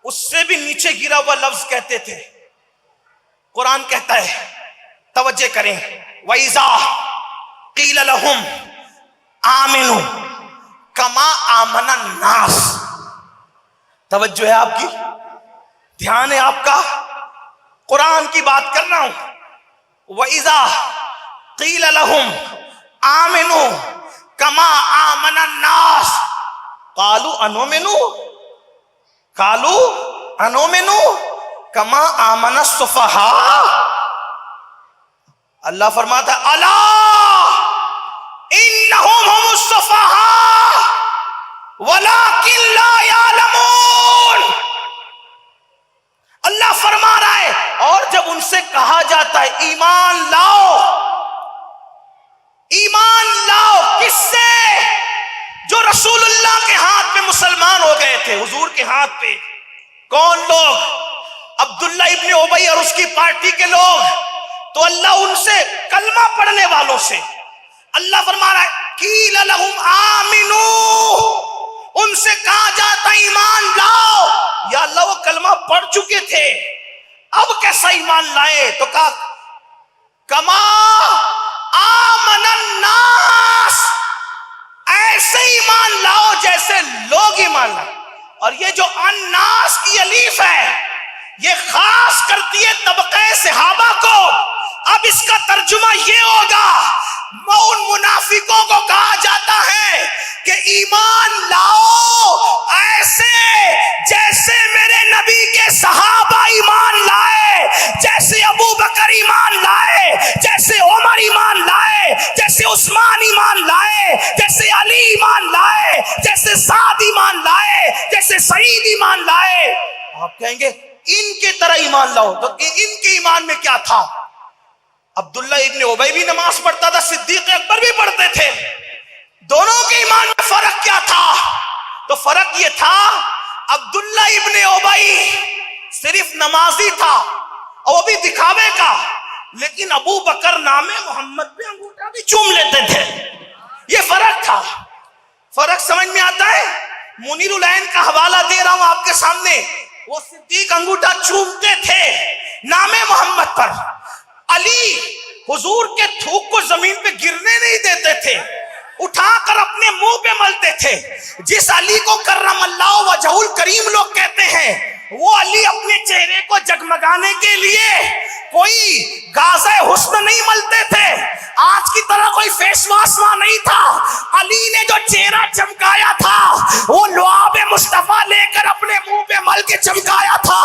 اس سے بھی نیچے گرا ہوا لفظ کہتے تھے. قرآن کہتا ہے, توجہ کریں, وَإِذَا قِيلَ لَهُمْ آمِنُوا كَمَا آمَنَ النَّاسِ. توجہ ہے آپ کی, دھیان ہے آپ کا, قرآن کی بات کر رہا ہوں. وَإِذَا قِيلَ لَهُمْ آمِنُوا كَمَا آمَنَ النَّاسِ قَالُوا أَنُؤْمِنُ كَمَا آمَنَ السُّفَهَاءُ. اللہ فرماتا ہے الا انہم هم السفہاء ولکن لا یعلمون. اللہ فرما رہا ہے, اور جب ان سے کہا جاتا ہے ایمان لاؤ, ایمان لاؤ کس سے؟ جو رسول اللہ کے ہاتھ پہ مسلمان ہو گئے تھے, حضور کے ہاتھ پہ. کون لوگ؟ عبداللہ ابن ابی اور اس کی پارٹی کے لوگ. تو اللہ ان سے, کلمہ پڑھنے والوں سے, اللہ فرما رہا ہے قیل لہم آمنو, ان سے کہا جاتا ایمان لاؤ. یا اللہ وہ کلمہ پڑھ چکے تھے, اب کیسا ایمان لائے؟ تو کہا کما آمن الناس, ایسے ایمان لاؤ جیسے لوگ ایمان لائے. اور یہ جو الناس کی الف ہے یہ خاص کرتی ہے طبقہ صحابہ کو. اب اس کا ترجمہ یہ ہوگا, ان منافقوں کو کہا جاتا ہے کہ ایمان لاؤ ایسے جیسے میرے نبی کے صحابہ ایمان لائے, جیسے ابو بکر ایمان لائے, جیسے عمر ایمان لائے, جیسے عثمان ایمان لائے, جیسے علی ایمان لائے, جیسے سعد ایمان لائے, جیسے سعید ایمان لائے. آپ کہیں گے ان کے طرح ایمان لاؤ, تو ان کے ایمان میں کیا تھا؟ عبداللہ ابن ابی بھی نماز پڑھتا تھا, صدیق اکبر بھی پڑھتے تھے. دونوں کے ایمان میں فرق کیا تھا؟ تو فرق یہ تھا عبداللہ ابن ابی صرف نمازی تھا اور وہ بھی دکھاوے کا, لیکن ابو بکر نام محمد پہ انگوٹھا بھی چوم لیتے تھے. یہ فرق تھا. فرق سمجھ میں آتا ہے؟ منیر العین کا حوالہ دے رہا ہوں آپ کے سامنے. وہ صدیق انگوٹھا چومتے تھے نام محمد پر. علی حضور کے تھوک کو زمین پہ گرنے نہیں دیتے تھے, اٹھا کر اپنے منہ پہ ملتے تھے. جس علی کو کرم اللہ وجہ الکریم لوگ کہتے ہیں, وہ علی اپنے چہرے کو جگمگانے کے لیے کوئی غازہ حسن نہیں ملتے تھے, آج کی طرح کوئی فیس واش وہاں نہیں تھا. علی نے جو چہرہ چمکایا تھا وہ لعاب مصطفیٰ لے کر اپنے منہ پہ مل کے چمکایا تھا.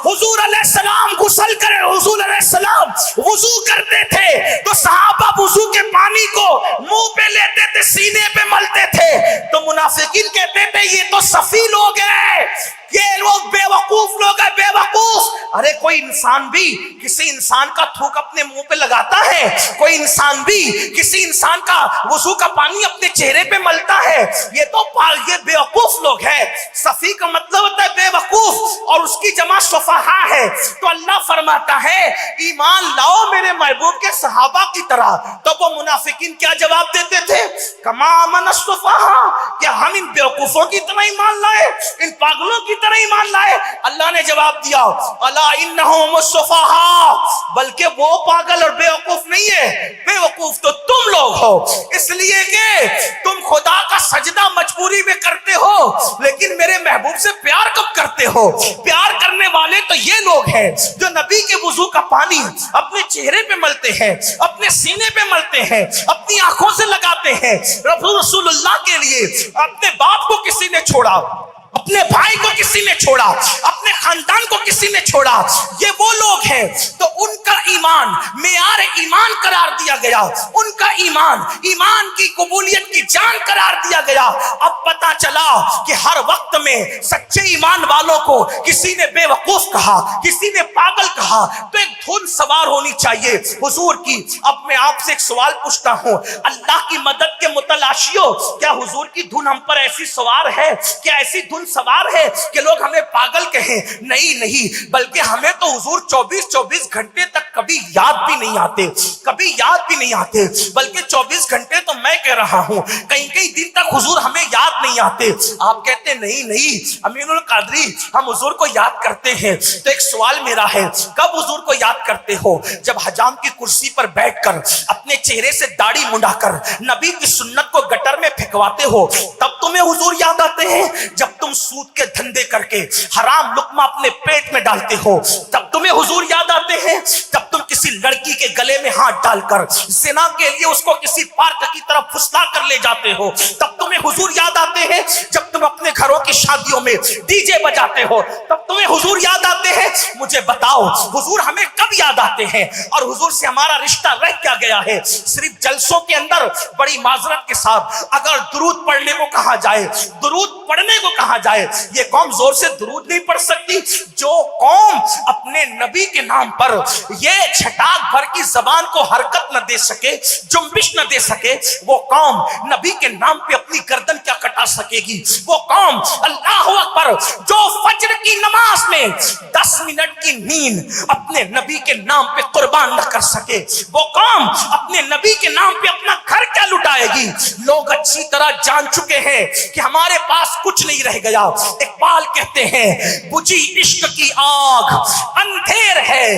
حضور علیہ السلام غسل کرے, حضور علیہ السلام وضو کرتے تھے تو صحابہ وضو کے پانی کو منہ پہ لیتے تھے, سینے پہ ملتے تھے. تو منافقین کہتے تھے یہ تو صفی لوگ ہیں, یہ لوگ بے وقوف لوگ ہیں, بے وقوف. ارے کوئی انسان بھی کسی انسان کا تھوک اپنے منہ پہ لگاتا ہے, کوئی انسان بھی کسی انسان کا وضو کا پانی اپنے چہرے پہ ملتا ہے. یہ تو یہ بے وقوف لوگ ہیں. صفی کا مطلب ہوتا ہے بے وقوف, اور اس کی جمع صفحا ہے. تو اللہ فرماتا ہے ایمان لاؤ میرے محبوب کے صحابہ کی طرح. تو وہ منافقین کیا جواب دیتے تھے؟ کما آمن السفہاء, کیا ہم ان بے وقوفوں کی طرح ایمان لائے, ان پاگلوں کی طرح ایمان لائے؟ اللہ نے جواب دیا الا الا انہم السفہاء، بلکہ وہ پاگل اور بیوقوف نہیں ہے، بیوقوف تو تم لوگ ہو، اس لیے کہ تم خدا کا سجدہ مجبوری میں کرتے ہو، لیکن میرے محبوب سے پیار کب کرتے ہو؟ پیار کرنے والے تو یہ لوگ ہیں جو نبی کے وضو کا پانی اپنے چہرے پہ ملتے ہیں، اپنے سینے پہ ملتے ہیں، اپنی آنکھوں سے لگاتے ہیں۔ رسول اللہ کے لیے اپنے باپ کو کسی نے چھوڑا، اپنے بھائی کو کسی نے چھوڑا، اپنے خاندان کو کسی نے چھوڑا، یہ وہ لوگ ہیں تو ان کا ایمان معیار ایمان قرار دیا گیا، ان کا ایمان کی قبولیت کی جان قرار دیا گیا۔ اب پتا چلا کہ ہر وقت میں سچے ایمان والوں کو کسی نے بے وقوف کہا، کسی نے پاگل کہا، تو ایک دھن سوار ہونی چاہیے حضور کی۔ اب میں آپ سے ایک سوال پوچھتا ہوں، اللہ کی مدد کے متلاشیوں، کیا حضور کی دھن ہم پر ایسی سوار ہے، کیا ایسی دھن سوار ہے کہ لوگ ہمیں پاگل کہیں؟ نہیں، بلکہ ہمیں تو حضور 24 گھنٹے تک کبھی یاد بھی نہیں آتے، بلکہ 24 گھنٹے تو میں کہہ رہا ہوں کئی دن تک حضور ہمیں یاد نہیں آتے۔ آپ کہتے نہیں امین القادری ہم حضور کو یاد کرتے ہیں، تو ایک سوال میرا ہے، کب حضور کو یاد کرتے ہو؟ جب حجام کی کرسی پر بیٹھ کر اپنے چہرے سے داڑھی منڈا کر نبی کی سنت کو گٹر میں پھینکواتے ہو، تب تمہیں حضور یاد آتے ہیں؟ جب تم سود کے دھندے کر کے حرام لقمہ اپنے پیٹ میں ڈالتے ہو، تب تمہیں حضور یاد آتے ہیں؟ جب تم کسی لڑکی کے گلے میں ہاتھ ڈال کر زنا کے لیے اس کو کسی پارک کی طرف پھسلا کر لے جاتے ہو، تب تمہیں حضور یاد آتے ہیں؟ جب تم اپنے گھروں کی شادیوں میں ڈی جے بجاتے ہو، تب تمہیں حضور یاد آتے ہیں؟ مجھے بتاؤ حضور ہمیں کب یاد آتے ہیں؟ اور حضور سے ہمارا رشتہ رہ کیا گیا ہے؟ صرف جلسوں کے اندر بڑی معذرت کے ساتھ اگر درود پڑھنے کو کہا جائے، درود پڑھنے کو کہا جائے، یہ قوم زور سے درود نہیں پڑھ سکتی۔ جو قوم اپنے نبی کے نام پر یہ چھٹاک بھر کی زبان کو حرکت نہ دے سکے، جنبش نہ دے سکے، وہ قوم نبی کے نام پہ اپنی گردن کیا کٹا سکے گی؟ وہ قوم اللہ اکبر جو فجر کی نماز میں 10 منٹ کی نیند اپنے نبی کے نام پہ قربان نہ کر سکے، وہ قوم اپنے نبی کے نام پہ اپنا گھر کیا لٹائے گی؟ لوگ اچھی طرح جان چکے ہیں کہ ہمارے پاس کچھ نہیں رہ گیا۔ اقبال کہتے ہیں بجھی عشق کی آگ اندھیر ہے،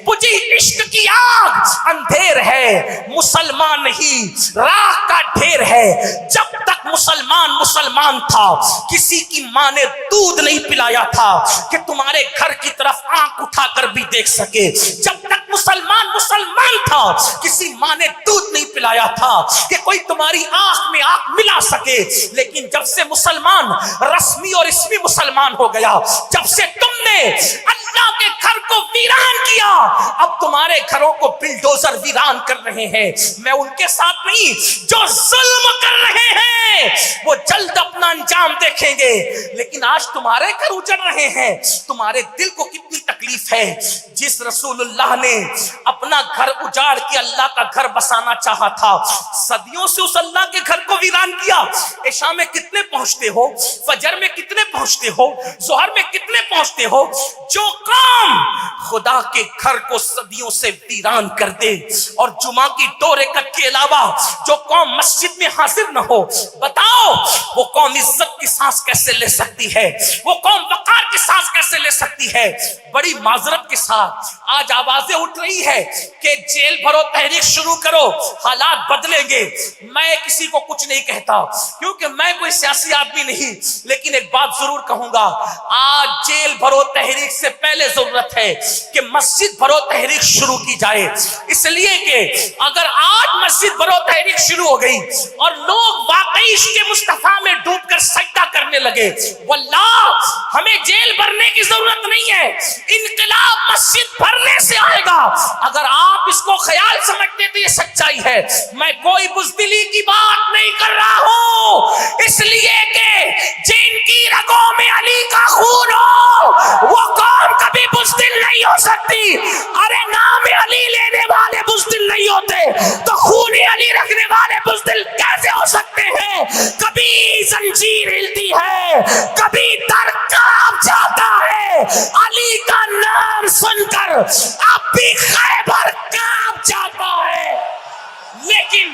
بجھی عشق کی آگ اندھیر ہے، مسلمان نہیں راہ کا ڈھیر ہے۔ جب تک مسلمان تھا کسی کی ماں نے دودھ نہیں پلایا تھا کہ تمہارے گھر کی طرف آنکھ اٹھا کر بھی دیکھ سکے۔ جب تک مسلمان تھا کسی ماں نے دودھ نہیں پلایا تھا کہ کوئی تمہاری آنکھ میں آنکھ ملا سکے۔ لیکن جب سے مسلمان رسمی اور اسمی مسلمان ہو گیا، جب سے تم نے اللہ کے گھر کو ویران کیا، اب تمہارے گھروں کو بلڈوزر ویران کر رہے ہیں۔ میں ان کے ساتھ نہیں، جو ظلم کر رہے ہیں وہ جلد اپنا انجام دیکھیں گے۔ لیکن آج تمہارے گھر اجڑ رہے ہیں، تمہارے دل کو کتنی تکلیف ہے۔ جس رسول اللہ نے اپنا گھر اجاڑ کے اللہ کا گھر بسانا چاہا تھا، صدیوں سے اس اللہ کے گھر کو ویران کیا۔ عشاء میں کتنے پہنچتے ہو، فجر میں کتنے پہنچتے ہو، ظہر میں کتنے پہنچتے ہو؟ جو قوم خدا کے گھر کو صدیوں سے ویران کر دے اور جمعہ کی 2 رکعت کے علاوہ جو قوم مسجد میں حاضر نہ ہو، بتاؤ وہ قوم عزت کی سانس کیسے لے سکتی ہے؟ وہ قوم وقار کی سانس کیسے لے سکتی ہے؟ بڑی معذرت کے ساتھ آج آوازیں اٹھ رہی ہے کہ جیل بھرو تحریک شروع کرو، حالات بدلیں گے۔ میں کسی کو کچھ نہیں کہتا کیونکہ میں کوئی سیاسی آدمی نہیں، لیکن ایک بات ضرور کہوں گا، آج جیل بھرو تحریک سے پہلے ضرورت ہے کہ مسجد بھرو تحریک شروع کی جائے۔ اس لیے کہ اگر آج مسجد بھرو تحریک شروع ہو گئی اور لوگ واقعی عشق مصطفیٰ میں ڈوب کر سجدہ کرنے لگے، واللہ ہمیں جیل بھرنے کی ضرورت نہیں ہے، انقلاب مسجد بھرنے سے آئے گا۔ اگر آپ اس کو خیال سمجھتے تو یہ سچائی ہے۔ میں کوئی بزدلی کی بات نہیں کر رہا ہوں، اس لیے کہ جن کی رگوں میں علی کا خون ہو وہ قوم کبھی بزدل نہیں ہو سکتی۔ ارے نام علی لینے والے بزدل نہیں ہوتے تو خون علی رکھنے والے بزدل کیسے ہو سکتے ہیں؟ کبھی زنجیر ہلتی ہے، کبھی در کانپ جاتا ہے، علی کا نام سن کر اب بھی خیبر کانپ جاتا ہے۔ لیکن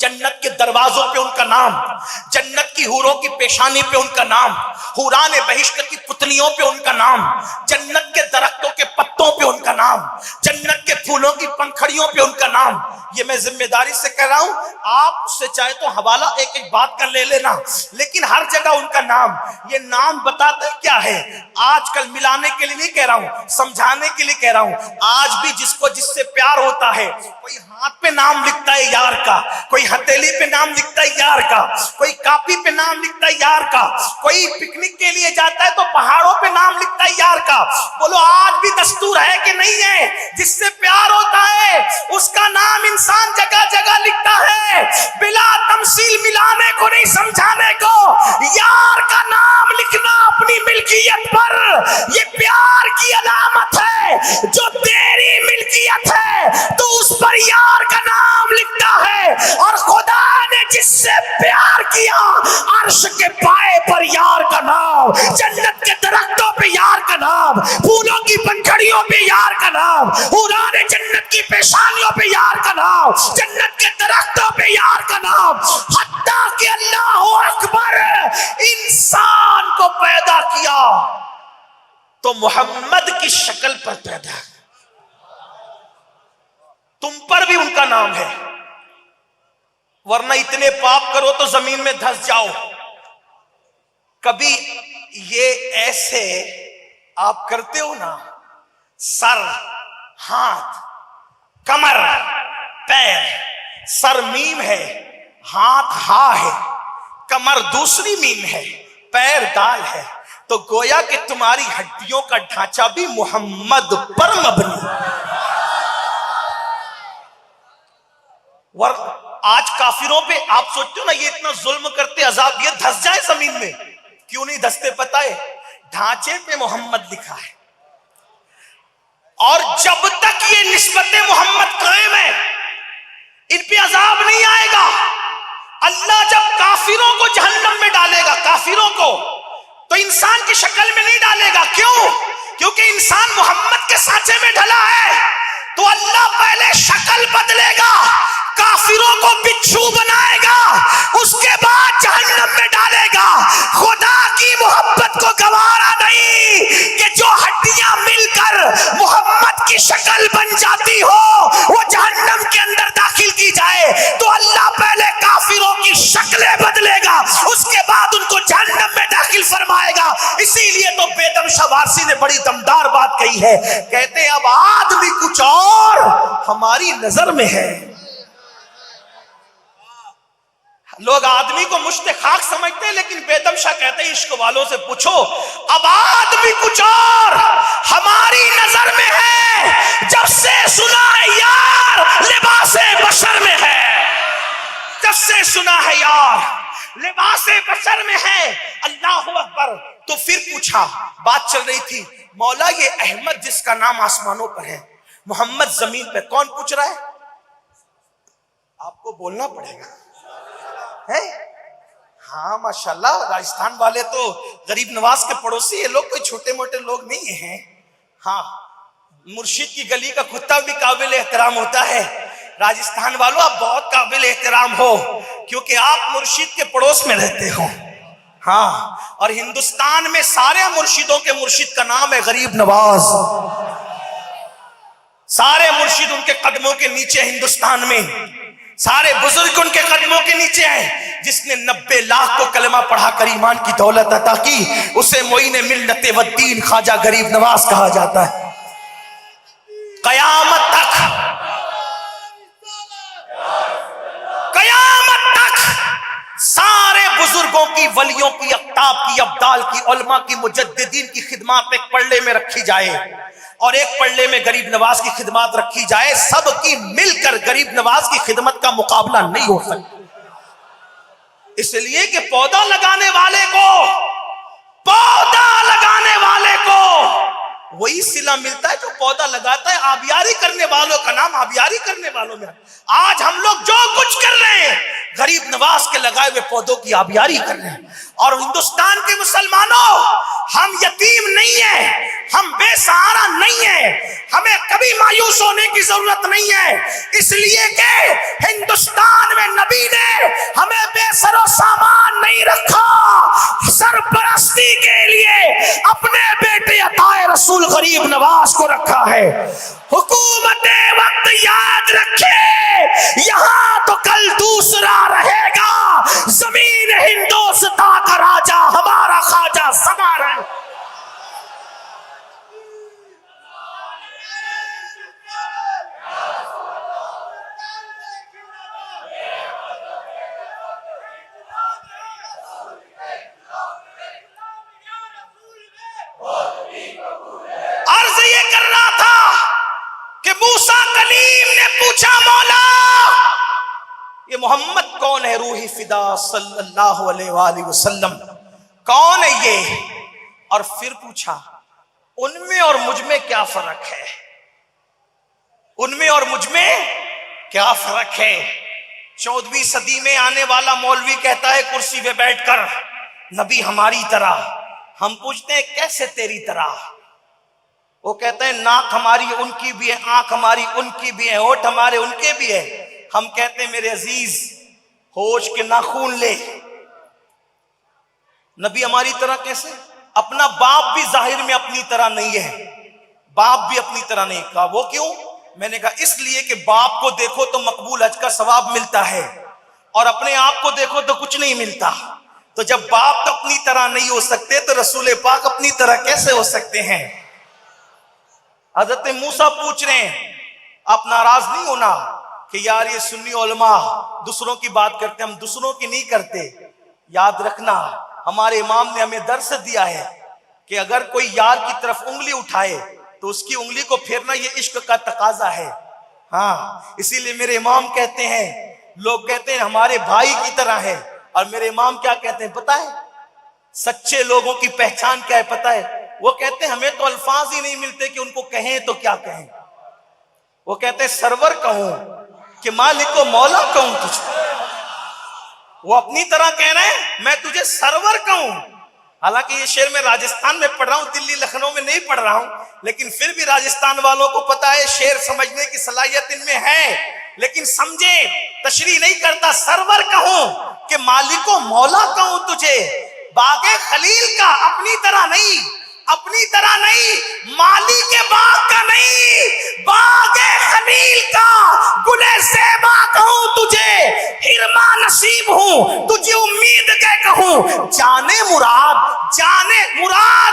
جنت کے دروازوں پہ ان کا نام، جنت کی حوروں کی پیشانی پہ ان کا نام، حوران بہشت کی پتلیوں پہ ان کا نام، جنت کے درختوں کے پتوں پہ ان کا نام، جنت کے پھولوں کی پنکھڑیوں پہ ان کا نام۔ یہ میں ذمہ داری سے کہہ رہا ہوں، آپ اس سے چاہے تو حوالہ ایک ایک بات کا لے لینا، لیکن ہر جگہ ان کا نام۔ یہ نام بتاتے کیا ہے؟ آج کل ملانے کے لیے نہیں کہہ رہا ہوں، سمجھانے کے لیے کہہ رہا ہوں۔ آج بھی جس سے پیار ہوتا ہے، کوئی ہاتھ پہ نام لکھتا ہے یار کا، کوئی ہتھیلی پہ نام لکھتا ہے یار کا، کوئی کاپی پہ نام لکھتا ہے یار کا، کوئی پکنک کے لیے جاتا ہے تو پہاڑوں پہ نام لکھتا ہے یار کا۔ بولو آج بھی دستور ہے کہ نہیں ہے؟ جس سے پیار ہوتا ہے اس کا نام انسان جگہ جگہ لکھتا ہے، بلا تمثیل، ملانے کو نہیں سمجھانے کو۔ یار کا نام لکھنا اپنی ملکیت پر یہ پیار کی علامت ہے۔ جو تیری ملکیت ہے تو اس پر یار کا نام لکھتا ہے، اور خدا نے جس سے پیار کیا عرش کے پائے پر یار کا نام، جنت کے درختوں پہ یار کا نام، پھولوں کی پنکھڑیوں پہ یار کا نام، حوران جنت کی پیشانیوں پہ یار کا نام، جنت کے درختوں پہ یار کا نام۔ حتیٰ کہ اللہ اکبر، انسان کو پیدا کیا تو محمد کی شکل پر پیدا، تم پر بھی ان کا نام ہے، ورنہ اتنے پاپ کرو تو زمین میں دھس جاؤ۔ کبھی یہ ایسے آپ کرتے ہو نا، سر، ہاتھ، کمر، پیر، سر میم ہے، ہاتھ ہا ہے، کمر دوسری میم ہے، پیر دال ہے، تو گویا کہ تمہاری ہڈیوں کا ڈھانچہ بھی محمد پر مبنی۔ آج کافروں پہ آپ سوچتے ہو نا، یہ اتنا ظلم کرتے، عذاب، یہ دھس جائے زمین میں، کیوں نہیں دھستے پتہ ہے؟ ڈھانچے پہ محمد لکھا ہے، اور جب تک یہ نسبت محمد قائم ہے ان پہ عذاب نہیں آئے گا۔ اللہ جب کافروں کو جہنم میں ڈالے گا، کافروں کو، تو انسان کی شکل میں نہیں ڈالے گا۔ کیوں؟ کیونکہ انسان محمد کے سانچے میں ڈھلا ہے، تو اللہ پہلے شکل بدلے گا، کافروں کو بچھو بنائے گا، اس کے بعد جہنم میں ڈالے گا۔ خدا کی محبت کو گوارا نہیں کہ جو ہڈیاں مل کر محمد کی شکل بن جاتی ہو وہ جہنم کے اندر داخل کی جائے، تو اللہ پہلے کافروں کی شکلیں بدلے گا، اس کے بعد ان کو جہنم میں داخل فرمائے گا۔ اسی لیے تو بیدم شوارسی نے بڑی دمدار بات کہی ہے، کہتے اب آدمی کچھ اور ہماری نظر میں ہے۔ لوگ آدمی کو مشت خاک سمجھتے ہیں، لیکن بیدم شاہ کہتے ہیں عشق والوں سے پوچھو، اب آدمی کچھ اور ہماری نظر میں ہے۔ جب سے سنا ہے یار لباس بشر میں ہے، جب سے سنا ہے یار لباس بشر میں ہے۔ اللہ اکبر۔ تو پھر پوچھا، بات چل رہی تھی، مولا یہ احمد جس کا نام آسمانوں پر ہے، محمد زمین پہ، کون پوچھ رہا ہے؟ آپ کو بولنا پڑے گا۔ ہاں ماشاءاللہ، راجستھان والے تو غریب نواز کے پڑوسی، یہ لوگ کوئی چھوٹے موٹے لوگ نہیں ہیں۔ ہاں، مرشد کی گلی کا کتا بھی قابل احترام ہوتا ہے۔ راجستھان والوں آپ بہت قابل احترام ہو، کیونکہ آپ مرشد کے پڑوس میں رہتے ہو۔ ہاں، اور ہندوستان میں سارے مرشدوں کے مرشد کا نام ہے غریب نواز۔ سارے مرشد ان کے قدموں کے نیچے، ہندوستان میں سارے بزرگ ان کے قدموں کے نیچے ہیں۔ جس نے 90 لاکھ کو کلمہ پڑھا کر ایمان کی دولت عطا کی، اسے معین ملت والدین خواجہ غریب نواز کہا جاتا ہے۔ قیامت تک، قیامت تک سارے بزرگوں کی، ولیوں کی، اقطاب کی، ابدال کی، علماء کی، مجددین کی خدمات ایک پلڑے میں رکھی جائے، اور ایک پلڑے میں غریب نواز کی خدمات رکھی جائے، سب کی مل کر غریب نواز کی خدمت کا مقابلہ نہیں ہو سکتا۔ اس لیے کہ پودا لگانے والے کو وہی صلہ ملتا ہے جو پودا لگاتا ہے۔ آبیاری کرنے والوں کا نام آبیاری کرنے والوں میں۔ آج ہم لوگ جو کچھ کر رہے ہیں غریب نواز کے لگائے ہوئے پودوں کی آبیاری کر رہے ہیں۔ اور ہندوستان کے مسلمانوں، ہم یتیم نہیں ہیں، ہم بے سہارا نہیں ہیں، ہمیں کبھی مایوس ہونے کی ضرورت نہیں ہے، اس لیے کہ ہندوستان میں نبی نے ہمیں بے سر و سامان نہیں رکھا، سرپرستی کے لیے اپنے بیٹے عطا رسول غریب نواز کو رکھا ہے۔ حکومت وقت یاد رکھے، یہاں تو کل دوسرا رہے گا، زمین ہندوستان کا راجا ہمارا خواجہ سدا رہے۔ عرض یہ کر رہا تھا کہ موسیٰ کلیم نے پوچھا مولا یہ محمد کون ہے روحی فدا صلی اللہ علیہ وآلہ وسلم، کون ہے یہ؟ اور پھر پوچھا ان میں اور مجھ میں کیا فرق ہے، ان میں اور مجھ میں کیا فرق ہے؟ 14ویں صدی میں آنے والا مولوی کہتا ہے کرسی پہ بیٹھ کر نبی ہماری طرح، ہم پوچھتے ہیں کیسے تیری طرح؟ وہ کہتے ہیں ناک ہماری ان کی بھی ہے، آنکھ ہماری ان کی بھی ہے، ہونٹ ہمارے ان کے بھی ہے۔ ہم کہتے ہیں میرے عزیز ہوش کے ناخون لے، نبی ہماری طرح کیسے؟ اپنا باپ بھی ظاہر میں اپنی طرح نہیں ہے، باپ بھی اپنی طرح نہیں۔ کہا وہ کیوں؟ میں نے کہا اس لیے کہ باپ کو دیکھو تو مقبول حج کا ثواب ملتا ہے، اور اپنے آپ کو دیکھو تو کچھ نہیں ملتا۔ تو جب باپ تو اپنی طرح نہیں ہو سکتے تو رسول پاک اپنی طرح کیسے ہو سکتے ہیں؟ حضرت موسیٰ پوچھ رہے ہیں، آپ ناراض نہیں ہونا کہ یار یہ سنی علماء دوسروں کی بات کرتے، ہم دوسروں کی نہیں کرتے۔ یاد رکھنا ہمارے امام نے ہمیں درس دیا ہے کہ اگر کوئی یار کی طرف انگلی اٹھائے تو اس کی انگلی کو پھیرنا یہ عشق کا تقاضا ہے۔ ہاں اسی لیے میرے امام کہتے ہیں، لوگ کہتے ہیں ہمارے بھائی کی طرح ہے، اور میرے امام کیا کہتے ہیں پتہ ہے؟ سچے لوگوں کی پہچان کیا ہے پتہ ہے؟ وہ کہتے ہیں ہمیں تو الفاظ ہی نہیں ملتے کہ ان کو کہیں تو کیا کہیں۔ وہ کہتے ہیں سرور کہوں کہ مالک و مولا کہوں تجھ کو۔ وہ اپنی طرح کہہ رہے ہیں میں تجھے سرور کہوں، حالانکہ یہ شعر میں راجستھان میں پڑھ رہا ہوں، دلی لکھنؤ میں نہیں پڑھ رہا ہوں، لیکن پھر بھی راجستھان والوں کو پتا ہے شعر سمجھنے کی صلاحیت ان میں ہے، لیکن سمجھے تشریح نہیں کرتا۔ سرور کہوں کہ مالک و مولا کہوں تجھے، باغ خلیل کا اپنی طرح نہیں، اپنی طرح نہیں، مالی کے باغ کا نہیں، باغ خلیل کا گلے زیبا کہوں تجھے، ہرما نصیب ہوں تجھے امید کے کہوں، جانے مراد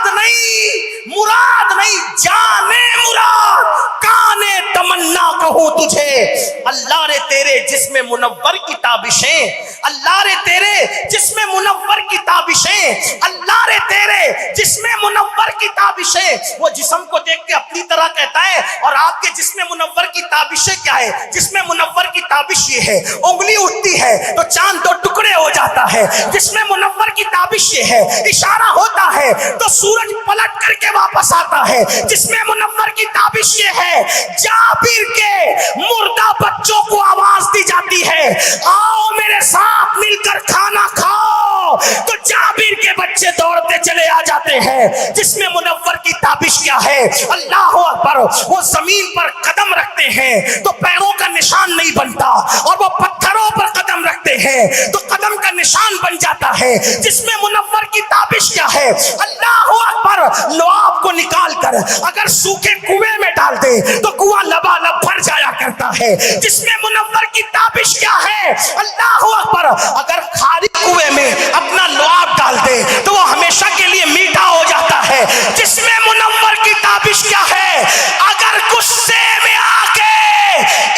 نہیں، مراد نہیں، جانے مراد کانے تمنا کہوں تجھے۔ اللہ رے تیرے جسم منور کی تابشیں، اللہ رے تیرے جسم منور کی تابشیں، اللہ رے تیرے جسم منور کی تابشیں۔ وہ جسم کو دیکھ کے اپنی طرح کہتا ہے، اور آپ کے جسم منور کی تابشیں کیا ہے؟ جسم منور کی تابش یہ ہے، انگلی اٹھتی ہے تو چاند دو ٹکڑے ہو جاتا ہے، جسم منور کی تابش یہ ہے، اشارہ ہوتا ہے تو سورج پلٹ کر کے واپس آتا ہے، جسم منور کی تابش یہ ہے۔ جابر کے مردہ بچوں کو آواز دی جاتی ہے آؤ میرے ساتھ مل کر کھانا کھاؤ، تو جابر کے بچے دوڑتے چلے آ جاتے ہیں۔ جسم منور کی تابش کیا ہے؟ اللہ اکبر، وہ زمین پر قدم رکھتے ہیں تو پیروں کا نشان نہیں بنتا، اور وہ پتھروں پر قدم رکھتے ہیں تو قدم کا نشان بن جاتا ہے۔ جسم منور کی تابش کیا ہے؟ اللہ اکبر، لعاب کو نکال کر اگر سوکھے کنویں میں ڈال دے تو کنواں لبالب بھر جایا کرتا ہے۔ جسم منور کی تابش کیا ہے؟ اللہ اکبر، اگر خالی کنویں میں اپنا لعاب ڈال دے تو وہ ہمیشہ کے لیے میٹھا ہو جاتا ہے۔ جسم منور کی تابش کیا ہے؟ اگر غصے میں آ کے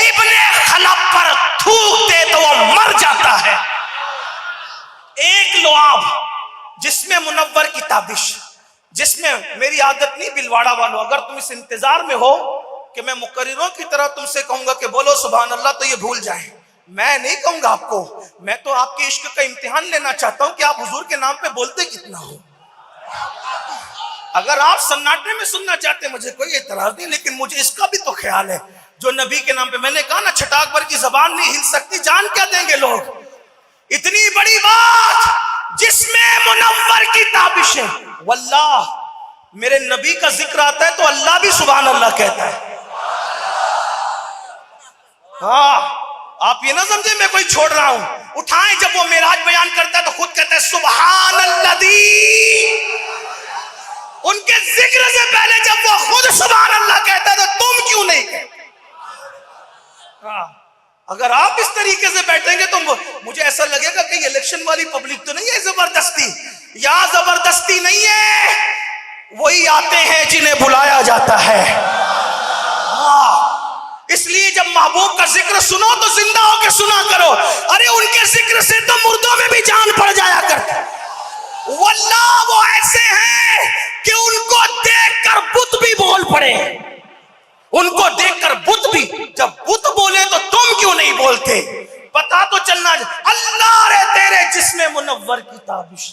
ابن خلف پر تھوک دے تو وہ مر جاتا ہے۔ ایک لعاب، جسم منور کی تابش، جس میں میری عادت نہیں بلواڑا والوں، اگر تم اس انتظار میں ہو کہ میں مقرروں کی طرح تم سے کہوں گا کہ بولو سبحان اللہ تو یہ بھول جائیں، میں نہیں کہوں گا آپ کو، میں تو آپ کے عشق کا امتحان لینا چاہتا ہوں کہ آپ حضور کے نام پہ بولتے کتنا ہو۔ اگر آپ سناٹے میں سننا چاہتے ہیں مجھے کوئی اعتراض نہیں، لیکن مجھے اس کا بھی تو خیال ہے جو نبی کے نام پہ، میں نے کہا نا چھٹاک بھر کی زبان نہیں ہل سکتی، جان کیا دیں گے لوگ؟ اتنی بڑی بات، جس میں منور کی تابشیں، واللہ میرے نبی کا ذکر آتا ہے تو اللہ بھی سبحان اللہ کہتا ہے۔ ہاں آپ یہ نہ سمجھے میں کوئی چھوڑ رہا ہوں. اٹھائیں جب وہ معراج بیان کرتا ہے تو خود کہتا ہے سبحان الذی. ان کے ذکر سے پہلے جب وہ خود سبحان اللہ کہتا ہے تو تم کیوں نہیں کہتے؟ اگر آپ اس طریقے سے بیٹھیں گے تو مجھے ایسا لگے گا کہ یہ الیکشن والی پبلک تو نہیں ہے زبردستی. یا زبردستی نہیں ہے, وہی آتے ہیں جنہیں بلایا جاتا ہے. اس لیے جب محبوب کا ذکر سنو تو زندہ ہو کے سنا کرو. ارے ان کے ذکر سے تو مردوں میں بھی جان پڑ جایا کرتا. واللہ وہ ایسے ہیں کہ ان کو دیکھ کر بت بھی بول پڑے. ان کو دیکھ کر بت بھی, جب بت بولے تو تم کیوں نہیں بولتے؟ پتا تو چلنا. اللہ رے تیرے جسم منور کی تابش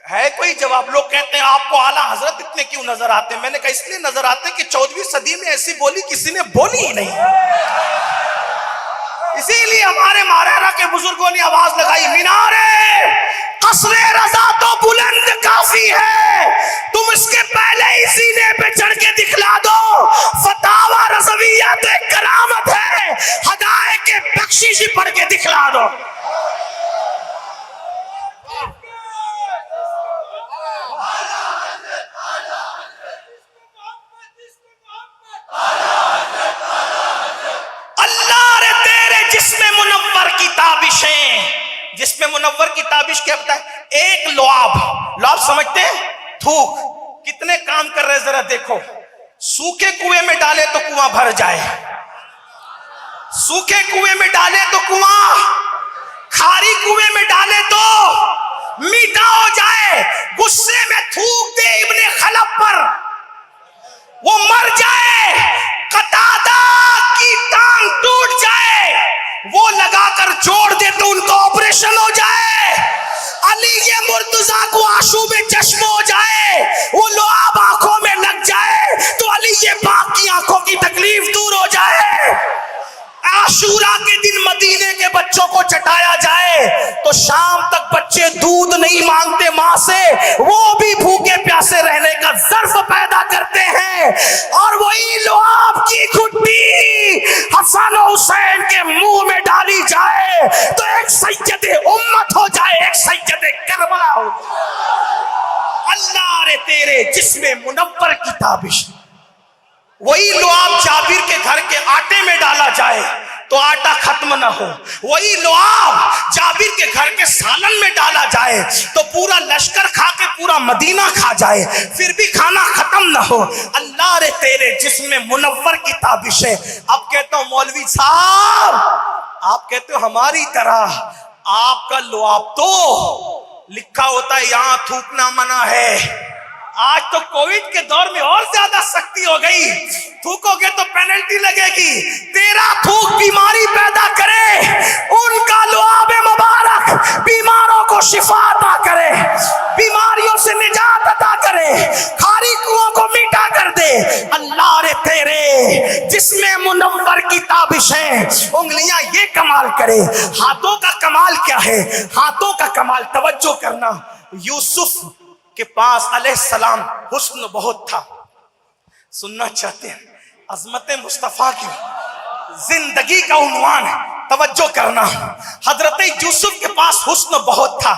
ہے کوئی جواب. لوگ کہتے ہیں آپ کو اعلیٰ حضرت اتنے کیوں نظر آتے ہیں؟ میں نے کہا اس لیے نظر آتے ہیں کہ 14ویں صدی میں ایسی بولی کسی نے بولی ہی نہیں. اسی لیے ہمارے مہاراجا کے بزرگوں نے آواز لگائی, مینارے قصر رضا تو بلند کافی ہے, تم اس کے پہلے ہی سینے پہ چڑھ کے دکھلا دو. فتاوی رضویہ تو ایک کرامت ہے, حقائق بخشش پڑھ کے دکھلا دو. جسم منور کی تابشیں. جسم منور کی تابش کیا بتا ہے؟ ایک لعاب. لعاب سمجھتے ہیں؟ تھوک. کتنے کام کر رہے ذرا دیکھو. سوکھے کنویں میں ڈالے تو کنواں بھر جائے, سوکھے کنویں میں ڈالے تو کنواں, کھاری کنویں میں ڈالے تو میٹھا ہو جائے. غصے میں تھوک دے ابن خلف پر, وہ مر جائے. قتادہ کی ٹانگ ٹوٹ جائے, وہ لگا کر جوڑ دے تو ان کا آپریشن ہو جائے. علی مرتضیٰ کو آنسو میں چشم ہو جائے, وہ لعاب آنکھوں میں لگ جائے تو علی پاک کی آنکھوں کی تکلیف دور ہو جائے. عاشورہ کے دن مدینے کے بچوں کو چٹایا جائے تو شام تک بچے دودھ نہیں مانگتے ماں سے, وہ بھی بھوکے پیاسے رہنے کا ظرف پیدا کرتے ہیں. اور وہی لعاب کی گھٹی حسن و حسین کے منہ میں ڈالی جائے تو ایک سید امت ہو جائے, ایک سید کربلا ہو جائے. اللہ رے تیرے جسم منور کی تابش. وہی لعاب جابر کے گھر کے آٹے میں ڈالا جائے تو آٹا ختم نہ ہو. وہی لعاب جابر کے گھر کے سالن میں ڈالا جائے تو پورا لشکر کھا کے پورا مدینہ کھا جائے, پھر بھی کھانا ختم نہ ہو. اللہ رے تیرے جسم منور کی تابش ہے. اب کہتا ہوں مولوی صاحب, آپ کہتے ہو ہماری طرح, آپ کا لعاب تو لکھا ہوتا ہے یہاں تھوکنا منع ہے. آج تو کووڈ کے دور میں اور زیادہ سختی ہو گئی, تھوکو گے تو پینلٹی لگے گی. تیرا تھوک بیماری پیدا کرے, ان کا لعاب مبارک بیماروں کو شفا عطا کرے, بیماریوں سے نجات عطا کرے, کھاری کنووں کو میٹھا کر دے. اللہ رے تیرے جسم منور کی تابشیں. انگلیاں یہ کمال کرے. ہاتھوں کا کمال کیا ہے؟ ہاتھوں کا کمال, توجہ کرنا, یوسف کے پاس علیہ السلام حسن بہت تھا. سننا چاہتے ہیں عظمت مصطفیٰ کی زندگی کا عنوان ہے, توجہ کرنا. حضرت یوسف کے پاس حسن بہت تھا,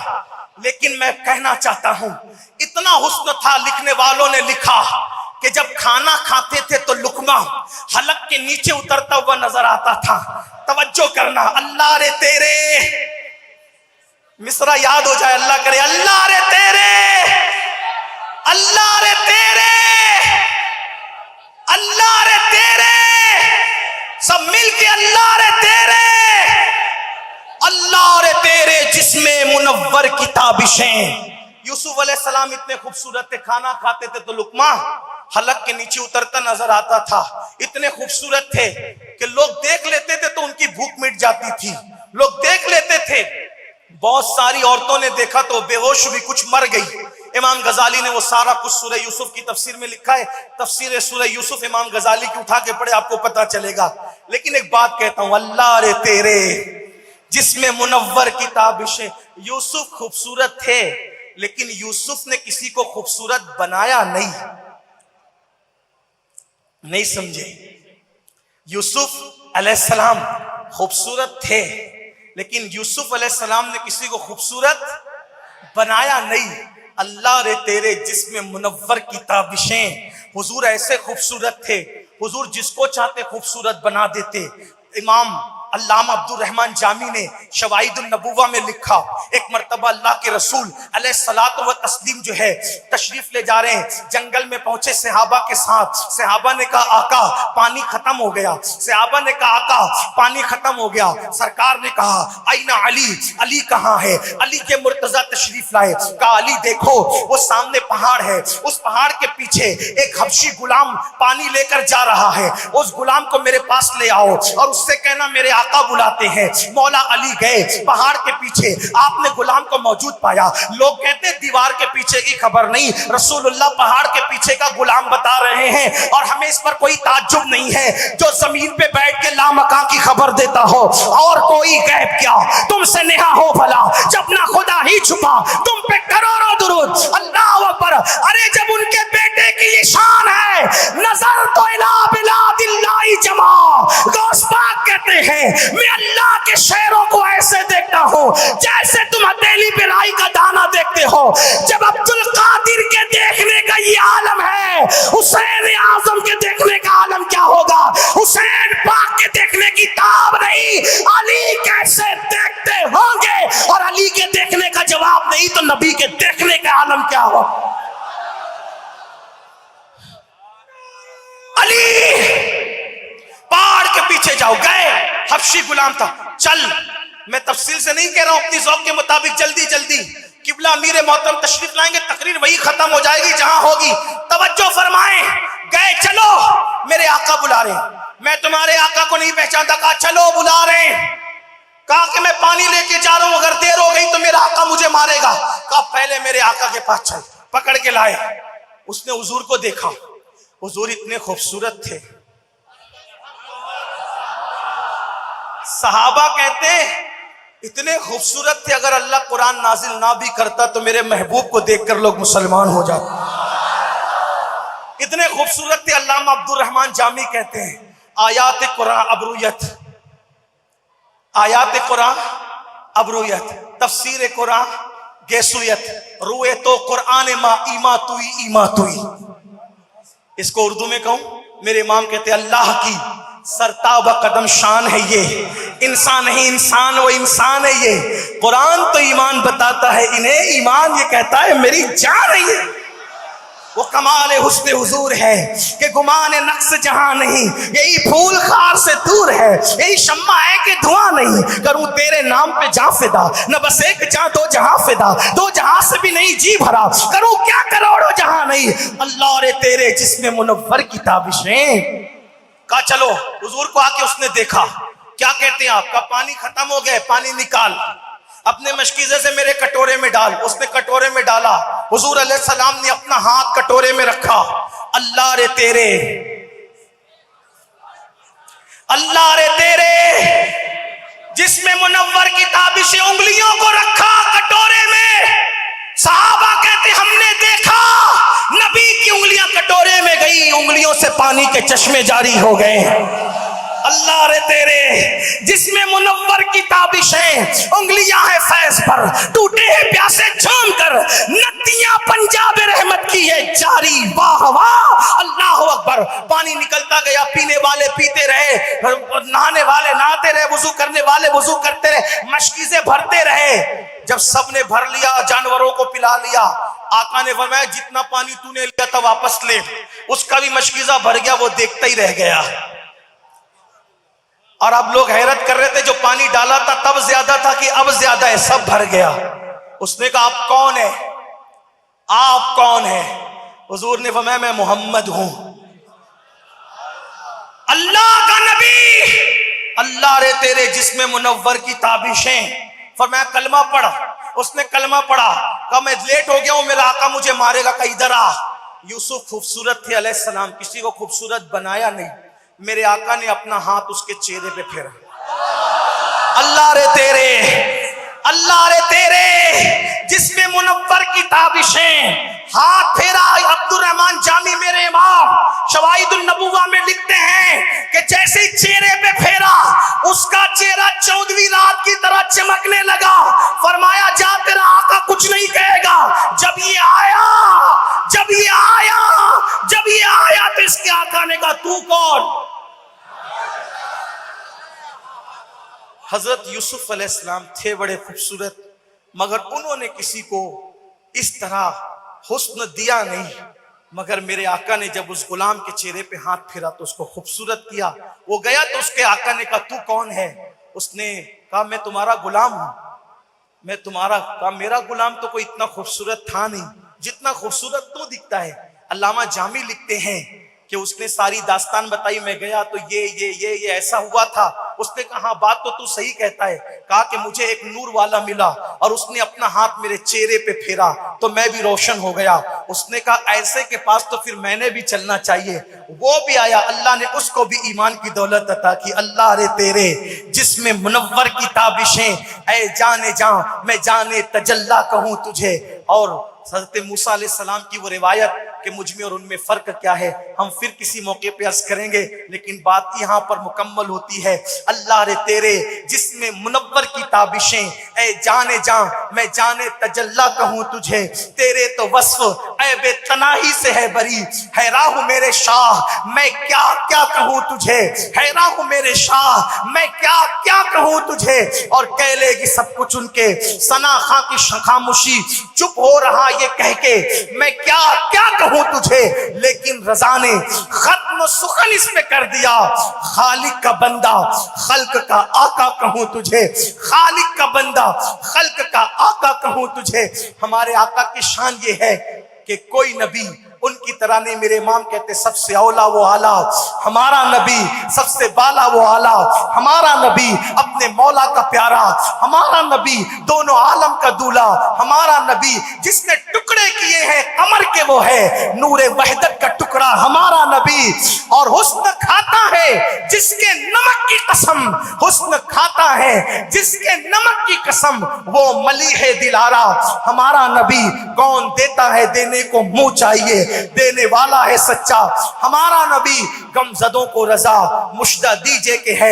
لیکن میں کہنا چاہتا ہوں اتنا حسن تھا, لکھنے والوں نے لکھا کہ جب کھانا کھاتے تھے تو لقمہ حلق کے نیچے اترتا ہوا نظر آتا تھا. توجہ کرنا. اللہ رے تیرے, مصرع یاد ہو جائے, اللہ کرے. اللہ رے تیرے, اللہ رے تیرے, اللہ رے تیرے, سب مل کے اللہ رے تیرے, اللہ رے تیرے جسم منور کی تابشیں. یوسف علیہ السلام اتنے خوبصورت تھے, کھانا کھاتے تھے تو لقمہ حلق کے نیچے اترتا نظر آتا تھا. اتنے خوبصورت تھے کہ لوگ دیکھ لیتے تھے تو ان کی بھوک مٹ جاتی تھی. لوگ دیکھ لیتے تھے. بہت ساری عورتوں نے دیکھا تو بے ہوش بھی, کچھ مر گئی. امام غزالی نے وہ سارا کچھ سورہ یوسف کی تفسیر میں لکھا ہے. تفسیر سورہ یوسف امام غزالی کی اٹھا کے پڑھے, آپ کو پتا چلے گا. لیکن ایک بات کہتا ہوں, اللہ رے تیرے جسم منور کی تابشیں. یوسف خوبصورت تھے, لیکن یوسف نے کسی کو خوبصورت بنایا نہیں سمجھے. یوسف علیہ السلام خوبصورت تھے، لیکن یوسف علیہ السلام نے کسی کو خوبصورت بنایا نہیں۔ اللہ رے تیرے جسم منور کی تابشیں، حضور ایسے خوبصورت تھے، حضور جس کو چاہتے خوبصورت بنا دیتے۔ امام علامہ عبد الرحمن جامی نے شواہد النبوہ میں لکھا، ایک مرتبہ اللہ کے رسول علیہ الصلوۃ والتسلیم جو ہے تشریف لے جا رہے ہیں، جنگل میں پہنچے صحابہ کے ساتھ، صحابہ نے کہا آقا پانی ختم ہو گیا، صحابہ نے کہا آقا پانی ختم ہو گیا، سرکار نے کہا این علی، علی کہاں ہے؟ علی کے مرتضیٰ تشریف لائے، کہا علی دیکھو وہ سامنے پہاڑ ہے، اس پہاڑ کے پیچھے ایک حبشی غلام پانی لے کر جا رہا ہے، اس غلام کو میرے پاس لے آؤ اور اس سے کہنا میرے آقا بلاتے ہیں۔ مولا علی گئے پہاڑ کے پیچھے، آپ نے غلام کو موجود پایا، لوگ کہتے ہیں دیوار کے پیچھے کی خبر نہیں، رسول اللہ پہاڑ کے پیچھے کا غلام بتا رہے ہیں، اور ہمیں اس پر کوئی تعجب نہیں ہے، جو زمین پہ بیٹھ کے لامکاں کی خبر دیتا ہو، اور کوئی غیب کیا تم سے نہا ہو بھلا، جب نہ خدا ہی چھپا تم پہ کروڑوں درود، اللہ اکبر۔ ارے جب ان کے بیٹے کی یہ شان ہے، نظر تو الہ بلاد اللہ جمع، غوث پاک کہتے ہیں میں اللہ کے شہروں کو ایسے دیکھتا ہوں جیسے تم ہتھیلی پہ رائی کا دانہ دیکھتے ہو۔ جب عبد القادر کے دیکھنے کا یہ عالم ہے، حسین اعظم کے دیکھنے کا عالم کیا ہوگا؟ حسین پاک کے دیکھنے کی تاب نہیں، علی کیسے دیکھتے ہوں گے؟ اور علی کے دیکھنے کا جواب نہیں تو نبی کے دیکھنے کا عالم کیا ہوگا؟ علی پہاڑ کے پیچھے جاؤ، گئے، حبشی غلام تھا، چل، میں تفصیل سے نہیں کہہ رہا ہوں، اپنی ذوق کے مطابق جلدی جلدی، قبلہ امیر محترم تشریف لائیں گے، تقریر وہی ختم ہو جائے گی جہاں ہوگی، توجہ فرمائیں۔ گئے، چلو میرے آقا بلا رہے ہیں، میں تمہارے آقا کو نہیں پہچانتا، کہا چلو بلا رہے ہیں، کہا کہ میں پانی لے کے جا رہا ہوں، اگر دیر ہو گئی تو میرا آقا مجھے مارے گا، کہا پہلے میرے آقا کے پاس چل، پکڑ کے لائے، اس نے حضور کو دیکھا، حضور اتنے خوبصورت تھے، صحابہ کہتے ہیں اتنے خوبصورت تھے، اگر اللہ قرآن نازل نہ بھی کرتا تو میرے محبوب کو دیکھ کر لوگ مسلمان ہو جاتے، اتنے خوبصورت تھے۔ علامہ عبد الرحمن جامی کہتے ہیں آیات قرآن ابرویت، آیات قرآن ابرویت، تفسیر قرآن گیسویت، روئے تو قرآن ما ایما توئی ایما توئی۔ اس کو اردو میں کہوں، میرے امام کہتے ہیں اللہ کی سرتابہ قدم شان ہے یہ، انسان نہیں انسان، وہ انسان ہے یہ، قرآن تو ایمان بتاتا ہے انہیں، ایمان یہ کہتا ہے میری جان ہے یہ۔ وہ کمال حسن حضور ہے کہ گمان نقص جہاں نہیں، یہی پھول خار سے دور ہے، یہی شمع ہے کہ دھواں نہیں، کروں تیرے نام پہ جاں فدا، نہ بس ایک جاں دو جہاں فدا، دو جہاں سے بھی نہیں جی بھرا، کروں کیا کروڑوں جہاں نہیں، اللہ رے تیرے جسم منور کی تابشیں۔ کہا چلو، حضور کو آ کے اس نے دیکھا، کیا کہتے ہیں آپ کا پانی ختم ہو گیا، پانی نکال، اپنے مشکیزے سے میرے کٹورے میں ڈال، اس نے کٹورے میں ڈالا، حضور علیہ السلام نے اپنا ہاتھ کٹورے میں رکھا، اللہ رے تیرے، اللہ رے تیرے جسم منور کی تابش انگلیوں کو رکھا کٹورے میں، صحابہ کہتے ہم نے دیکھا نبی کی انگلیاں کٹورے میں گئی، انگلیوں سے پانی کے چشمے جاری ہو گئے، اللہ رے تیرے جسم منور کی تابشیں، انگلیاں ہیں فیض پر، ٹوٹے ہیں پیاسے جھوم کر، ندیاں پنجاب رحمت کی ہے جاری، واہ واہ اللہ اکبر۔ پانی نکلتا گیا، پینے والے پیتے رہے، نہانے والے نہاتے رہے، وضو کرنے والے وضو کرتے رہے، مشکیزیں بھرتے رہے۔ جب سب نے بھر لیا، جانوروں کو پلا لیا، آقا نے فرمایا جتنا پانی تو نے لیا تھا واپس لے، اس کا بھی مشکیزہ بھر گیا، وہ دیکھتا ہی رہ گیا۔ اور اب لوگ حیرت کر رہے تھے، جو پانی ڈالا تھا تب زیادہ تھا کہ اب زیادہ ہے، سب بھر گیا۔ اس نے کہا آپ کون ہیں؟ آپ کون ہیں؟ حضور نے فرمایا میں محمد ہوں، اللہ کا نبی، اللہ رے تیرے جسم منور کی تابشیں۔ فرمایا کلمہ پڑھ، اس نے کلمہ پڑھا، کہا میں لیٹ ہو گیا ہوں، میرا آقا مجھے مارے گا، کہ ادھر آ۔ یوسف خوبصورت تھے علیہ السلام، کسی کو خوبصورت بنایا نہیں، میرے آقا نے اپنا ہاتھ اس کے چہرے پہ پھیرا، اللہ رے تیرے، اللہ رے تیرے جسم منور کی تابشیں، ہاتھ پھیرا۔ عبد الرحمن جامی میرے امام شواہد النبوہ میں لکھتے ہیں ہیں کہ جیسے چہرے پہ پھیرا اس کا چہرہ 14ویں رات کی طرح چمکنے لگا. فرمایا جا تیرا آقا کچھ نہیں کہے گا. جب یہ آیا تو اس کے آقا نے کہا تو کون؟ حضرت یوسف علیہ السلام تھے بڑے خوبصورت، مگر انہوں نے کسی کو اس طرح حسن دیا نہیں. مگر میرے آقا نے جب اس غلام کے چہرے پہ ہاتھ پھیرا تو اس کو خوبصورت کیا. وہ گیا تو اس کے آقا نے کہا تو کون ہے؟ اس نے کہا میں تمہارا غلام ہوں. میں تمہارا کہا میرا غلام تو کوئی اتنا خوبصورت تھا نہیں جتنا خوبصورت تو دکھتا ہے. علامہ جامی لکھتے ہیں کہ اس نے ساری داستان بتائی. میں گیا تو یہ ایسا ہوا تھا. اس نے کہا ہاں بات تو صحیح کہتا ہے. کہا کہ مجھے ایک نور والا ملا اور اس نے اپنا ہاتھ میرے چہرے پہ پھیرا تو میں بھی روشن ہو گیا. اس نے کہا ایسے کے پاس تو پھر میں نے بھی چلنا چاہیے. وہ بھی آیا، اللہ نے اس کو بھی ایمان کی دولت عطا کی. اللہ رے تیرے جس میں منور کی تابشیں، اے جانے جاں میں جانے تجلا کہوں تجھے. اور حضرت موسیٰ علیہ السلام کی وہ روایت کہ مجھ میں اور ان میں فرق کیا ہے ہم پھر کسی موقع پہ عرض کریں گے، لیکن بات یہاں پر مکمل ہوتی ہے. اللہ رے تیرے جس میں منور کی تابشیں، اے جانے جاں میں جانے تجلا کہوں تجھے. تیرے تو وصف اے بے تناہی سے ہے بری، حیران ہوں میرے شاہ میں کیا کیا کہوں تجھے. حیران ہوں میرے شاہ میں کیا کیا کہوں تجھے. اور کہہ لے گی سب کچھ ان کے ثنا خاں کی خاموشی، چپ ہو رہا یہ کہہ کے میں کیا کیا کہوں تجھے. لیکن رضا نے ختم و سخن اس پہ کر دیا، خالق کا بندہ خلق کا آقا کہوں تجھے. خالق کا بندہ خلق کا آقا کہوں تجھے. ہمارے آقا کی شان یہ ہے کہ کوئی نبی ان کی طرح نہیں. میرے امام کہتے سب سے اولا وہ اعلیٰ ہمارا نبی، سب سے بالا وہ اعلیٰ ہمارا نبی، اپنے مولا کا پیارا ہمارا نبی، دونوں عالم کا دولہ ہمارا نبی، جس نے ٹکڑے کیے ہیں قمر کے وہ ہے نور وحدت کا ٹکڑا ہمارا نبی. اور حسن کھاتا ہے جس کے نمک کی قسم، حسن کھاتا ہے جس کے نمک کی قسم، وہ ملیح دلارا ہمارا نبی. کون دیتا ہے دینے کو منہ چاہیے، دینے والا ہے سچا ہمارا نبی. غم زدوں کو رضا مشدہ دیجے کہ ہے